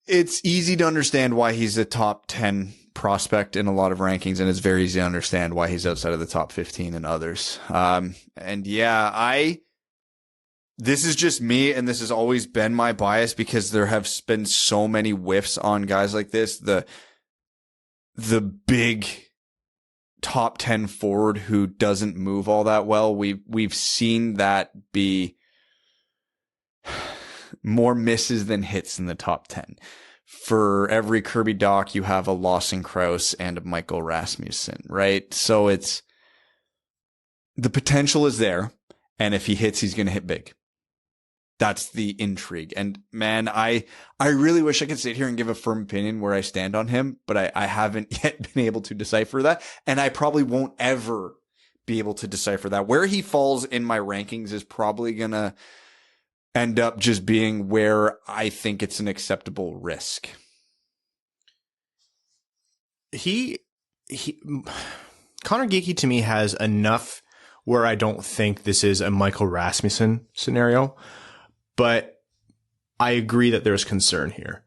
It's easy to understand why he's a top 10 prospect in a lot of rankings, and it's very easy to understand why he's outside of the top 15 in others. This is just me, and this has always been my bias because there have been so many whiffs on guys like this. The big top 10 forward who doesn't move all that well. We've seen that be more misses than hits in the top 10. For every Kirby Dach, you have a Lawson Krause and a Michael Rasmussen, right? So the potential is there, and if he hits, he's going to hit big. That's the intrigue. And man, I really wish I could sit here and give a firm opinion where I stand on him, but I haven't yet been able to decipher that. And I probably won't ever be able to decipher that. Where he falls in my rankings is probably going to end up just being where I think it's an acceptable risk.
Conor Geekie to me has enough where I don't think this is a Michael Rasmussen scenario. But I agree that there's concern here.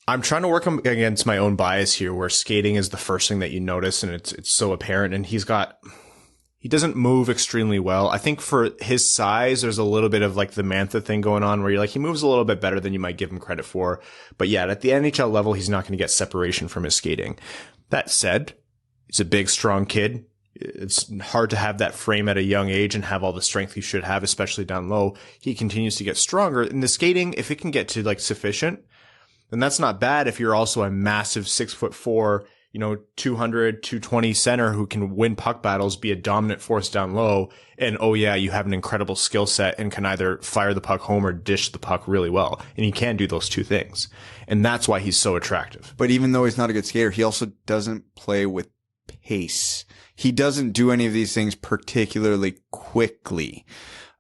I'm trying to work against my own bias here, where skating is the first thing that you notice, and it's so apparent. And he doesn't move extremely well. I think for his size, there's a little bit of like the Mantha thing going on, where you're like, he moves a little bit better than you might give him credit for. But yeah, at the NHL level, he's not going to get separation from his skating. That said, he's a big, strong kid. It's hard to have that frame at a young age and have all the strength he should have, especially down low. He continues to get stronger. And the skating, if it can get to like sufficient, then that's not bad if you're also a massive 6'4", 200, 220 center who can win puck battles, be a dominant force down low. And oh yeah, you have an incredible skill set and can either fire the puck home or dish the puck really well. And he can do those two things. And that's why he's so attractive.
But even though he's not a good skater, he also doesn't play with pace. He doesn't do any of these things particularly quickly.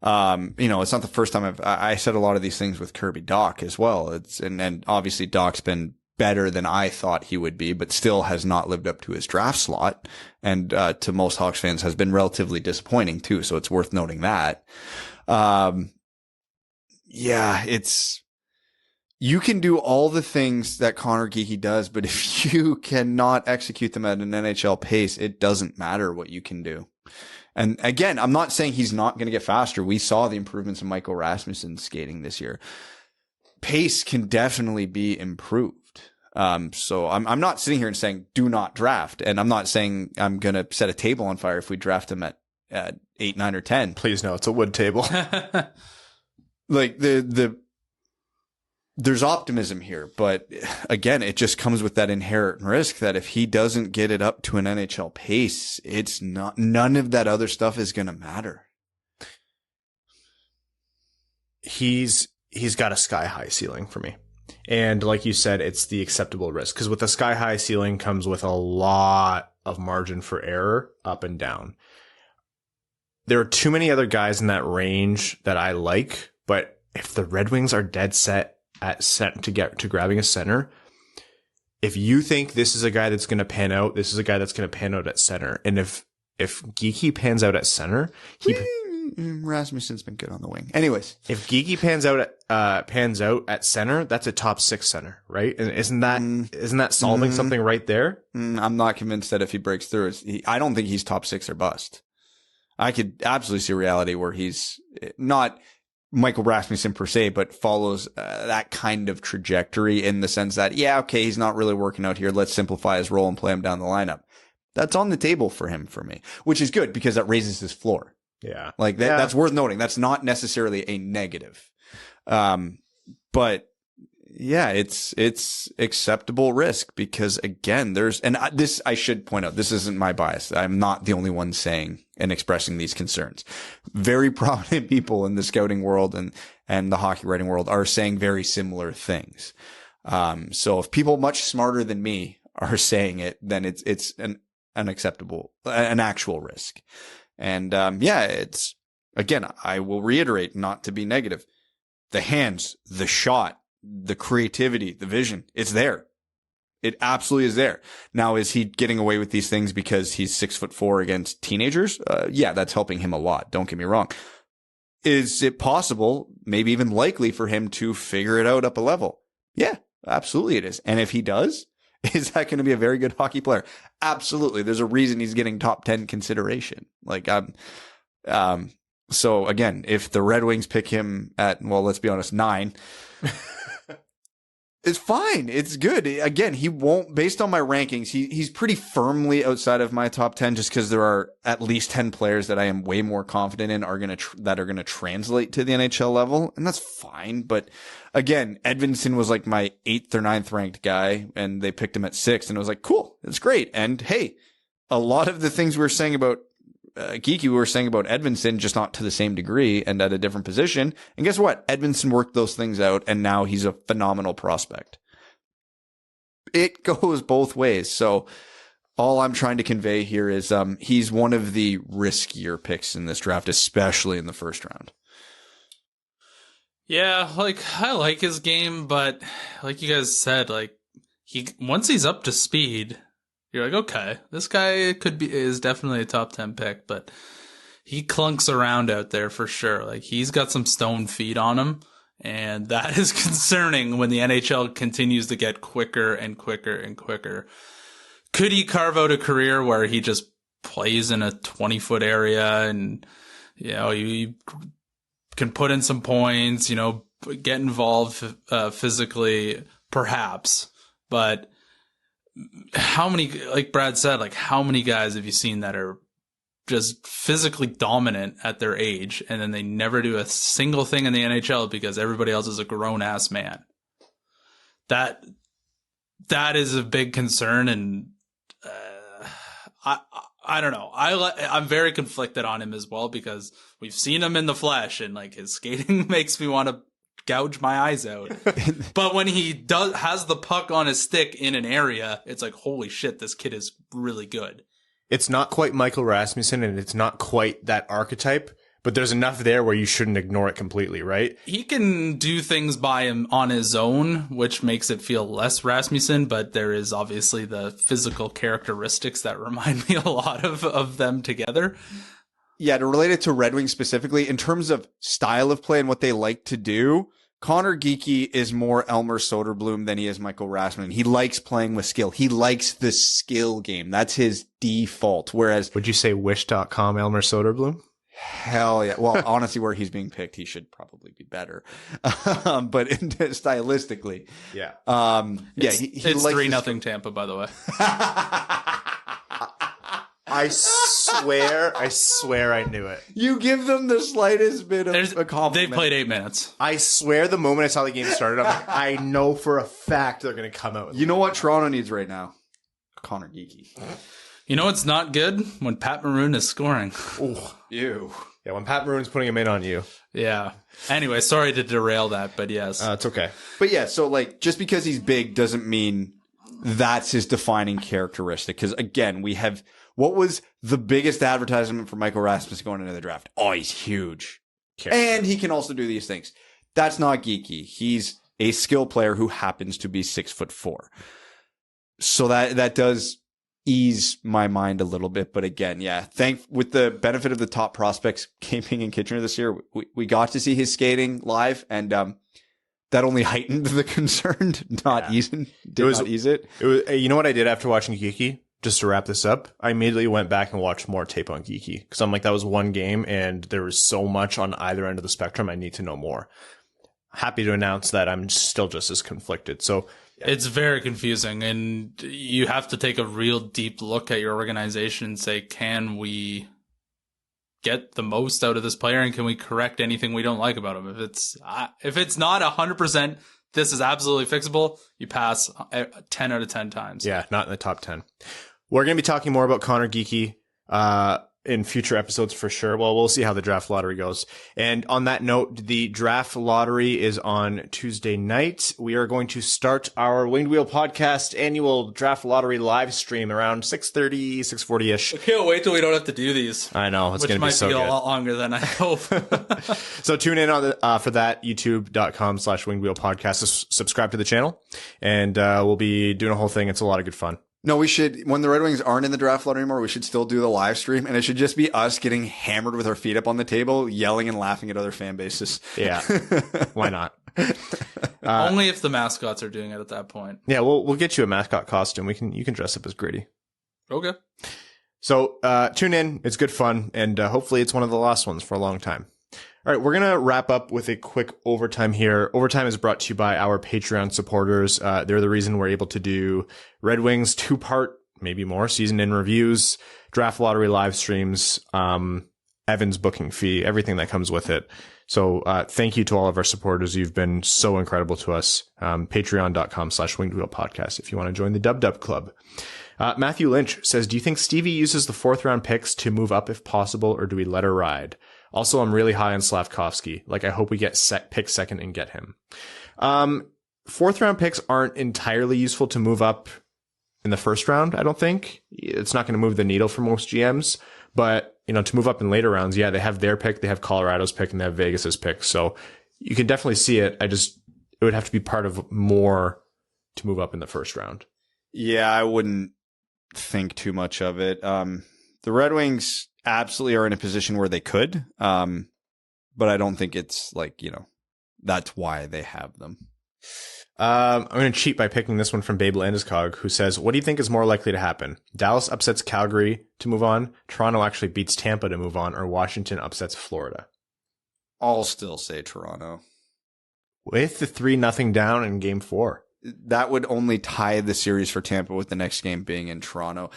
It's not the first time I said a lot of these things with Kirby Dach as well. And obviously Dach's been better than I thought he would be, but still has not lived up to his draft slot. And, to most Hawks fans has been relatively disappointing too. So it's worth noting that. You can do all the things that Conor Geekie does, but if you cannot execute them at an NHL pace, it doesn't matter what you can do. And again, I'm not saying he's not going to get faster. We saw the improvements in Michael Rasmussen's skating this year. Pace can definitely be improved. So I'm not sitting here and saying do not draft. And I'm not saying I'm going to set a table on fire if we draft him at 8, 9, or 10.
Please no, it's a wood table.
Like there's optimism here, but again, it just comes with that inherent risk that if he doesn't get it up to an NHL pace, none of that other stuff is going to matter.
He's got a sky high ceiling for me. And like you said, it's the acceptable risk, because with a sky high ceiling comes with a lot of margin for error up and down. There are too many other guys in that range that I like, but if the Red Wings are dead set to get to grabbing a center, if you think this is a guy that's going to pan out, this is a guy that's going to pan out at center. And if Geekie pans out at center,
Rasmussen's been good on the wing. Anyways,
if Geekie pans out at center, that's a top 6 center, right? And isn't that solving something right there?
I'm not convinced that if he breaks through, I don't think he's top 6 or bust. I could absolutely see a reality where he's not Michael Rasmussen per se, but follows that kind of trajectory in the sense that, yeah, okay, he's not really working out here. Let's simplify his role and play him down the lineup. That's on the table for me, which is good because that raises his floor.
Yeah.
Like that's worth noting. That's not necessarily a negative. But yeah, it's acceptable risk because again, I should point out, this isn't my bias. I'm not the only one saying and expressing these concerns. Very prominent people in the scouting world and the hockey writing world are saying very similar things. So if people much smarter than me are saying it, then it's an actual risk. And, it's, again, I will reiterate, not to be negative. The hands, the shot, the creativity, the vision, it's there. It absolutely is there. Now, is he getting away with these things because he's 6'4" against teenagers? Yeah, that's helping him a lot. Don't get me wrong. Is it possible, maybe even likely for him to figure it out up a level? Yeah, absolutely it is. And if he does, is that going to be a very good hockey player? Absolutely. There's a reason he's getting top 10 consideration. So again, if the Red Wings pick him at, well, let's be honest, 9, it's fine. It's good. Again, he won't, based on my rankings, he's pretty firmly outside of my top 10 just because there are at least 10 players that I am way more confident in that are going to translate to the NHL level. And that's fine. But again, Edvinsson was like my 8th or 9th ranked guy and they picked him at 6th and it was like, cool. It's great. And hey, a lot of the things we were saying about Geekie, we were saying about Edvinsson, just not to the same degree and at a different position. And guess what? Edvinsson worked those things out and now he's a phenomenal prospect. It goes both ways. So all I'm trying to convey here is he's one of the riskier picks in this draft, especially in the first round.
Yeah, I like his game, but like you guys said, once he's up to speed, you're like, okay, this guy is definitely a top 10 pick, but he clunks around out there for sure. He's got some stone feet on him, and that is concerning when the NHL continues to get quicker and quicker and quicker. Could he carve out a career where he just plays in a 20-foot area and, you can put in some points, get involved physically, perhaps, but how many, like Brad said, how many guys have you seen that are just physically dominant at their age and then they never do a single thing in the NHL because everybody else is a grown ass man? That is a big concern. And I don't know. I'm very conflicted on him as well because we've seen him in the flesh and his skating makes me want to gouge my eyes out. But when he has the puck on his stick in an area, it's like, holy shit, this kid is really good.
It's not quite Michael Rasmussen and it's not quite that archetype, but there's enough there where you shouldn't ignore it completely, right?
He can do things by him on his own, which makes it feel less Rasmussen, but there is obviously the physical characteristics that remind me a lot of them together.
Yeah, to relate it to Red Wings specifically, in terms of style of play and what they like to do, Conor Geekie is more Elmer Soderblom than he is Michael Rasmussen. He likes playing with skill. He likes the skill game. That's his default. Whereas,
would you say Wish.com Elmer Soderblom?
Hell yeah. Well, honestly, where he's being picked, he should probably be better. But stylistically.
Yeah.
It's
likes
3-0 Tampa, by the way.
I swear I knew it.
You give them the slightest bit of a compliment.
They played 8 minutes.
I swear the moment I saw the game started, I'm like, I know for a fact they're going to come out with
You know what Toronto needs right now? Conor Geekie.
You know what's not good? When Pat Maroon is scoring.
Ooh. Ew. Yeah, when Pat Maroon's putting him in on you.
Yeah. Anyway, sorry to derail that, but yes.
It's okay.
But yeah, so just because he's big doesn't mean that's his defining characteristic. Because again, we have... What was the biggest advertisement for Michael Rasmussen going into the draft? Oh, he's huge. And he can also do these things. That's not Geekie. He's a skill player who happens to be 6'4". So that does ease my mind a little bit. But again, yeah, with the benefit of the top prospects gaming in Kitchener this year, we got to see his skating live, and that only heightened the concern, not ease it.
You know what I did after watching Geekie? Just to wrap this up, I immediately went back and watched more tape on Geekie because I'm like, that was one game and there was so much on either end of the spectrum. I need to know more. Happy to announce that I'm still just as conflicted. So
it's very confusing, and you have to take a real deep look at your organization and say, can we get the most out of this player, and can we correct anything we don't like about him? If it's not 100%, this is absolutely fixable, you pass 10 out of 10 times.
Yeah, not in the top 10. We're going to be talking more about Conor Geekie in future episodes for sure. Well, we'll see how the draft lottery goes. And on that note, the draft lottery is on Tuesday night. We are going to start our Winged Wheel Podcast annual draft lottery live stream around 6:30, 6:40-ish.
I can't wait till we don't have to do these.
I know. It's going to be so good.
Which might be a lot longer than I hope.
So tune in for that, youtube.com/Winged Wheel Podcast. Subscribe to the channel, and we'll be doing a whole thing. It's a lot of good fun.
No, we should, when the Red Wings aren't in the draft lottery anymore, we should still do the live stream, and it should just be us getting hammered with our feet up on the table, yelling and laughing at other fan bases.
Yeah. Why not?
Only if the mascots are doing it at that point.
Yeah, we'll get you a mascot costume. You can dress up as Gritty.
Okay.
So tune in. It's good fun, and hopefully it's one of the last ones for a long time. All right, we're going to wrap up with a quick overtime here. Overtime is brought to you by our Patreon supporters. They're the reason we're able to do Red Wings 2-part, maybe more, season in reviews, draft lottery live streams, Evan's booking fee, everything that comes with it. So thank you to all of our supporters. You've been so incredible to us. Patreon.com/Winged Wheel Podcast if you want to join the Dub Dub Club. Matthew Lynch says, do you think Stevie uses the 4th round picks to move up if possible, or do we let her ride? Also, I'm really high on Slavkovsky. Like, I hope we get pick second and get him. 4th round picks aren't entirely useful to move up in the 1st round, I don't think. It's not going to move the needle for most GMs. But, to move up in later rounds, yeah, they have their pick, they have Colorado's pick, and they have Vegas's pick. So you can definitely see it. It would have to be part of more to move up in the 1st round.
Yeah, I wouldn't think too much of it. The Red Wings absolutely are in a position where they could, but I don't think it's like, that's why they have them.
I'm going to cheat by picking this one from Babe Landeskog, who says, what do you think is more likely to happen? Dallas upsets Calgary to move on, Toronto actually beats Tampa to move on, or Washington upsets Florida?
I'll still say Toronto.
With the 3-0 down in Game 4.
That would only tie the series for Tampa, with the next game being in Toronto.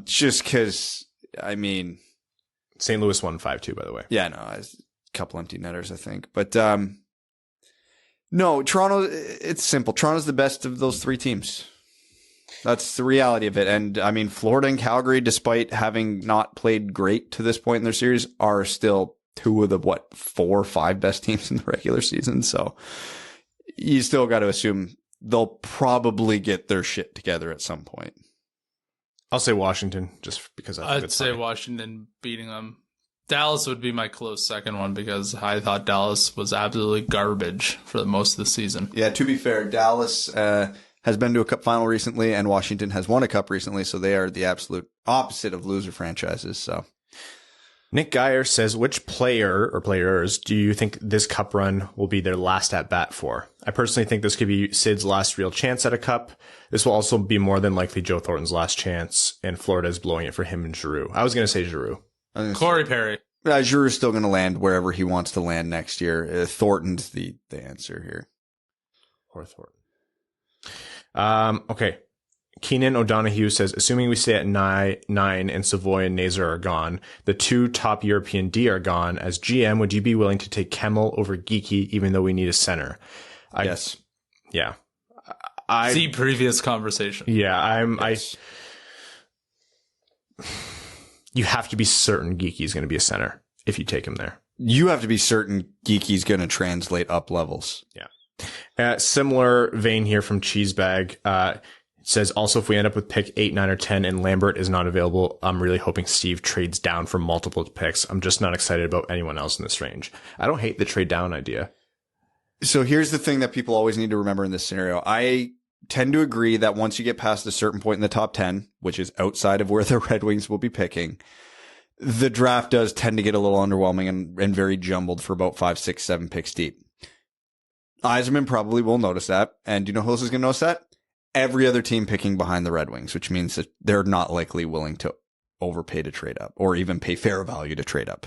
Just because,
St. Louis won 5-2, by the way.
Yeah, no, a couple empty netters, I think. But no, Toronto, it's simple. Toronto's the best of those 3 teams. That's the reality of it. And, Florida and Calgary, despite having not played great to this point in their series, are still 2 of the, 4 or 5 best teams in the regular season. So you still got to assume they'll probably get their shit together at some point.
I'll say Washington, just because
I'd say Washington beating them. Dallas would be my close second one, because I thought Dallas was absolutely garbage for most of the season.
Yeah, to be fair, Dallas has been to a cup final recently, and Washington has won a cup recently, so they are the absolute opposite of loser franchises. So,
Nick Geyer says, which player or players do you think this cup run will be their last at bat for? I personally think this could be Sid's last real chance at a cup. This will also be more than likely Joe Thornton's last chance, and Florida is blowing it for him and Giroux. I was going to say Giroux.
Corey Perry.
Giroux's still going to land wherever he wants to land next year. Thornton's the answer here.
Or Thornton. Okay. Keenan O'Donohue says, assuming we stay at 9 and Savoy and Nazar are gone, the 2 top European D are gone. As GM, would you be willing to take Kemmel over Geekie, even though we need a center?
Yes.
Yeah.
See previous conversation.
Yeah, yes. You have to be certain Geekie's going to be a center if you take him there.
You have to be certain Geekie's going to translate up levels.
Yeah. Similar vein here from Cheesebag. It says, also, if we end up with pick 8, 9, or 10 and Lambert is not available, I'm really hoping Steve trades down for multiple picks. I'm just not excited about anyone else in this range. I don't hate the trade down idea.
So here's the thing that people always need to remember in this scenario. I tend to agree that once you get past a certain point in the top 10, which is outside of where the Red Wings will be picking, the draft does tend to get a little underwhelming and very jumbled for about 5, 6, 7 picks deep. Yzerman probably will notice that. And do you know who else is going to notice that? Every other team picking behind the Red Wings, which means that they're not likely willing to overpay to trade up or even pay fair value to trade up.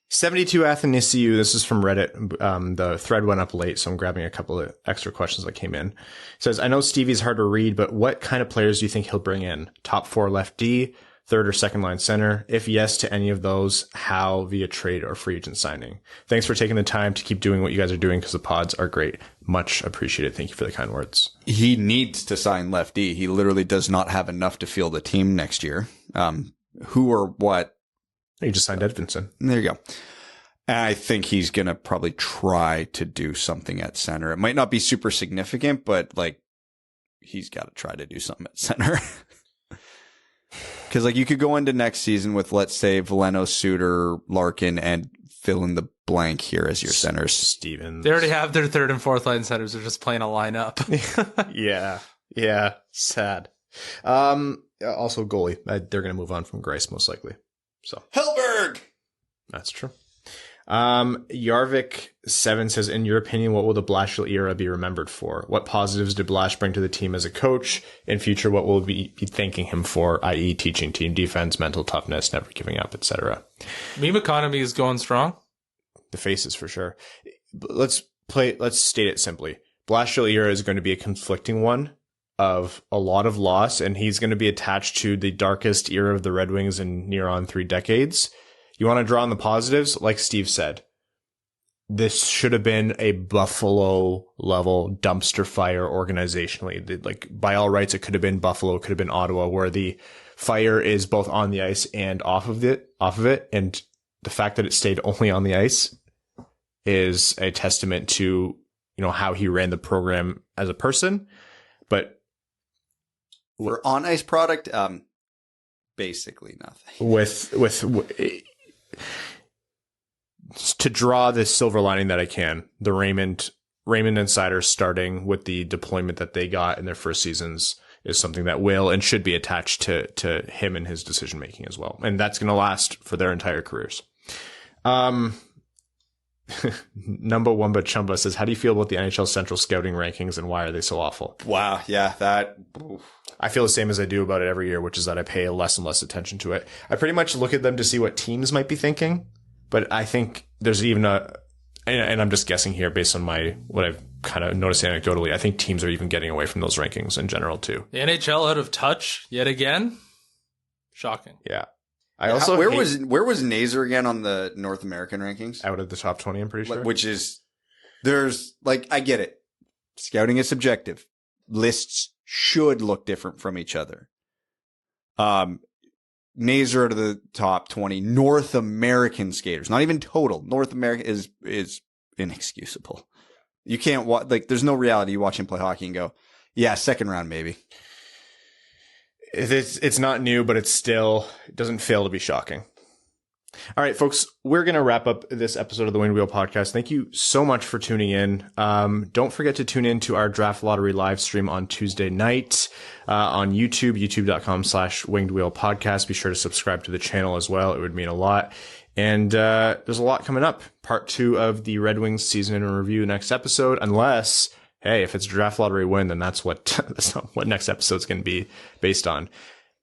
72 Athanasiou, this is from Reddit. The thread went up late, so I'm grabbing a couple of extra questions that came in. It says, I know Stevie's hard to read, but what kind of players do you think he'll bring in? Top 4 left D, third or second line center? If yes to any of those, how, via trade or free agent signing? Thanks for taking the time to keep doing what you guys are doing because the pods are great. Much appreciated. Thank you for the kind words.
He needs to sign left D. He literally does not have enough to field a team next year. Who or what?
He just signed Edvinsson.
There you go. And I think he's going to probably try to do something at center. It might not be super significant, but like he's got to try to do something at center. Because like you could go into next season with, let's say, Veleno, Suter, Larkin, and fill in the blank here as your centers.
Stevens.
They already have their third and fourth line centers. They're just playing a lineup.
Yeah. Sad. Also goalie. They're going to move on from Greiss most likely. So
Hellberg.
That's true. Yarvik7 says, in your opinion, what will the Blashill era be remembered for? What positives did Blash bring to the team as a coach? In future, what will we be thanking him for, i.e. teaching team defense, mental toughness, never giving up, etc.?
Meme economy is going strong.
The faces for sure. Let's state it simply. Blashill era is going to be a conflicting one of a lot of loss, and he's going to be attached to the darkest era of the Red Wings in near on 3 decades. You want to draw on the positives? Like Steve said, this should have been a Buffalo level dumpster fire organizationally. Like by all rights, it could have been Buffalo, it could have been Ottawa, where the fire is both on the ice and off of it. And the fact that it stayed only on the ice is a testament to, how he ran the program as a person. But
for on ice product, basically nothing.
To draw the silver lining that I can, the Raymond insiders starting with the deployment that they got in their first seasons is something that will and should be attached to him and his decision making as well. And that's going to last for their entire careers. Number one, but Chumba says, how do you feel about the NHL Central scouting rankings and why are they so awful?
Wow. Yeah.
I feel the same as I do about it every year, which is that I pay less and less attention to it. I pretty much look at them to see what teams might be thinking, but I think there's even and I'm just guessing here based on what I've kind of noticed anecdotally, I think teams are even getting away from those rankings in general too.
The NHL out of touch yet again? Shocking.
Yeah.
Where was Nazer again on the North American rankings?
Out of the top 20, I'm pretty sure.
Which is, I get it. Scouting is subjective. Lists should look different from each other. Nazer out of the top 20 North American skaters, not even total. North America is inexcusable. You can't watch, there's no reality. You watch him play hockey and go, yeah, second round, maybe.
It's not new, but it doesn't fail to be shocking. All right, folks, we're going to wrap up this episode of the Winged Wheel Podcast. Thank you so much for tuning in. Don't forget to tune in to our Draft Lottery live stream on Tuesday night on YouTube, youtube.com/Winged Wheel Podcast. Be sure to subscribe to the channel as well. It would mean a lot. And there's a lot coming up. Part 2 of the Red Wings season in review next episode, unless... hey, if it's a draft lottery win, then that's what next episode's going to be based on.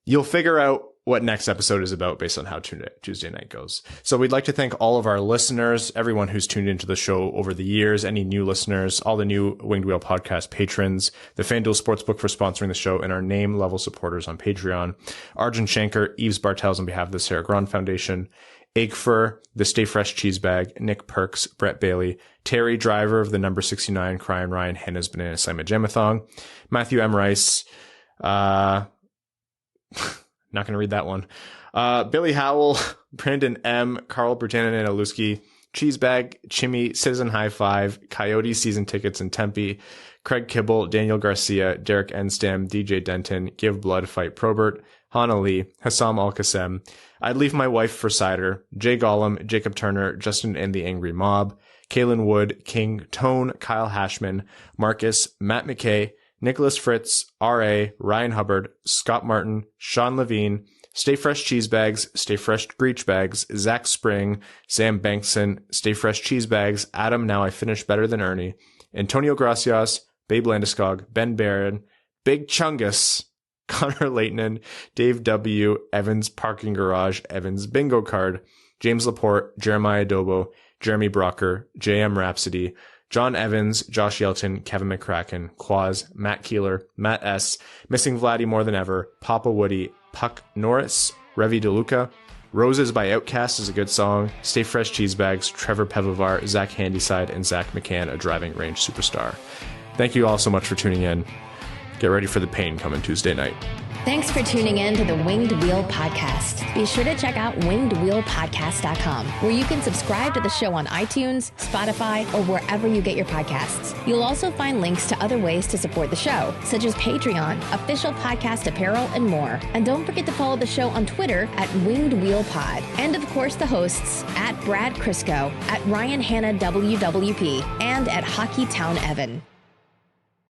You'll figure out what next episode is about based on how Tuesday night goes. So we'd like to thank all of our listeners, everyone who's tuned into the show over the years, any new listeners, all the new Winged Wheel Podcast patrons, the FanDuel Sportsbook for sponsoring the show, and our name level supporters on Patreon, Arjun Shankar, Yves Bartels on behalf of the Sarah Grand Foundation, Egfer, the Stay Fresh Cheese Bag, Nick Perks, Brett Bailey, Terry Driver of the number 69, Cryan Ryan, Hannah's Banana Simon Jamathong, Matthew M. Rice, not going to read that one, Billy Howell, Brandon M., Carl Bertanen and Aluski, Cheesebag, Chimmy, Citizen High Five, Coyote Season Tickets in Tempe, Craig Kibble, Daniel Garcia, Derek Enstam, DJ Denton, Give Blood, Fight Probert, Hana Lee, Hassam Al-Qassem, I'd Leave My Wife for Cider, Jay Gollum, Jacob Turner, Justin and the Angry Mob, Kalen Wood, King, Tone, Kyle Hashman, Marcus, Matt McKay, Nicholas Fritz, R.A., Ryan Hubbard, Scott Martin, Sean Levine, Stay Fresh Cheese Bags, Stay Fresh Breach Bags, Zach Spring, Sam Bankson, Stay Fresh Cheese Bags, Adam Now I Finish Better Than Ernie, Antonio Gracias, Babe Landeskog, Ben Barron, Big Chungus, Connor Leighton, Dave W., Evans Parking Garage, Evans Bingo Card, James Laporte, Jeremiah Dobo, Jeremy Brocker, JM Rhapsody, John Evans, Josh Yelton, Kevin McCracken, Quaz, Matt Keeler, Matt S., Missing Vladdy More Than Ever, Papa Woody, Puck Norris, Revi DeLuca, Roses by Outkast is a good song, Stay Fresh Cheese Bags, Trevor Pevovar, Zach Handyside, and Zach McCann, a driving range superstar. Thank you all so much for tuning in. Get ready for the pain coming Tuesday night.
Thanks for tuning in to the Winged Wheel Podcast. Be sure to check out wingedwheelpodcast.com, where you can subscribe to the show on iTunes, Spotify, or wherever you get your podcasts. You'll also find links to other ways to support the show, such as Patreon, official podcast apparel, and more. And don't forget to follow the show on Twitter at Winged Wheel Pod. And of course, the hosts at Brad Crisco, at Ryan Hanna WWP, and at Hockeytown Evan.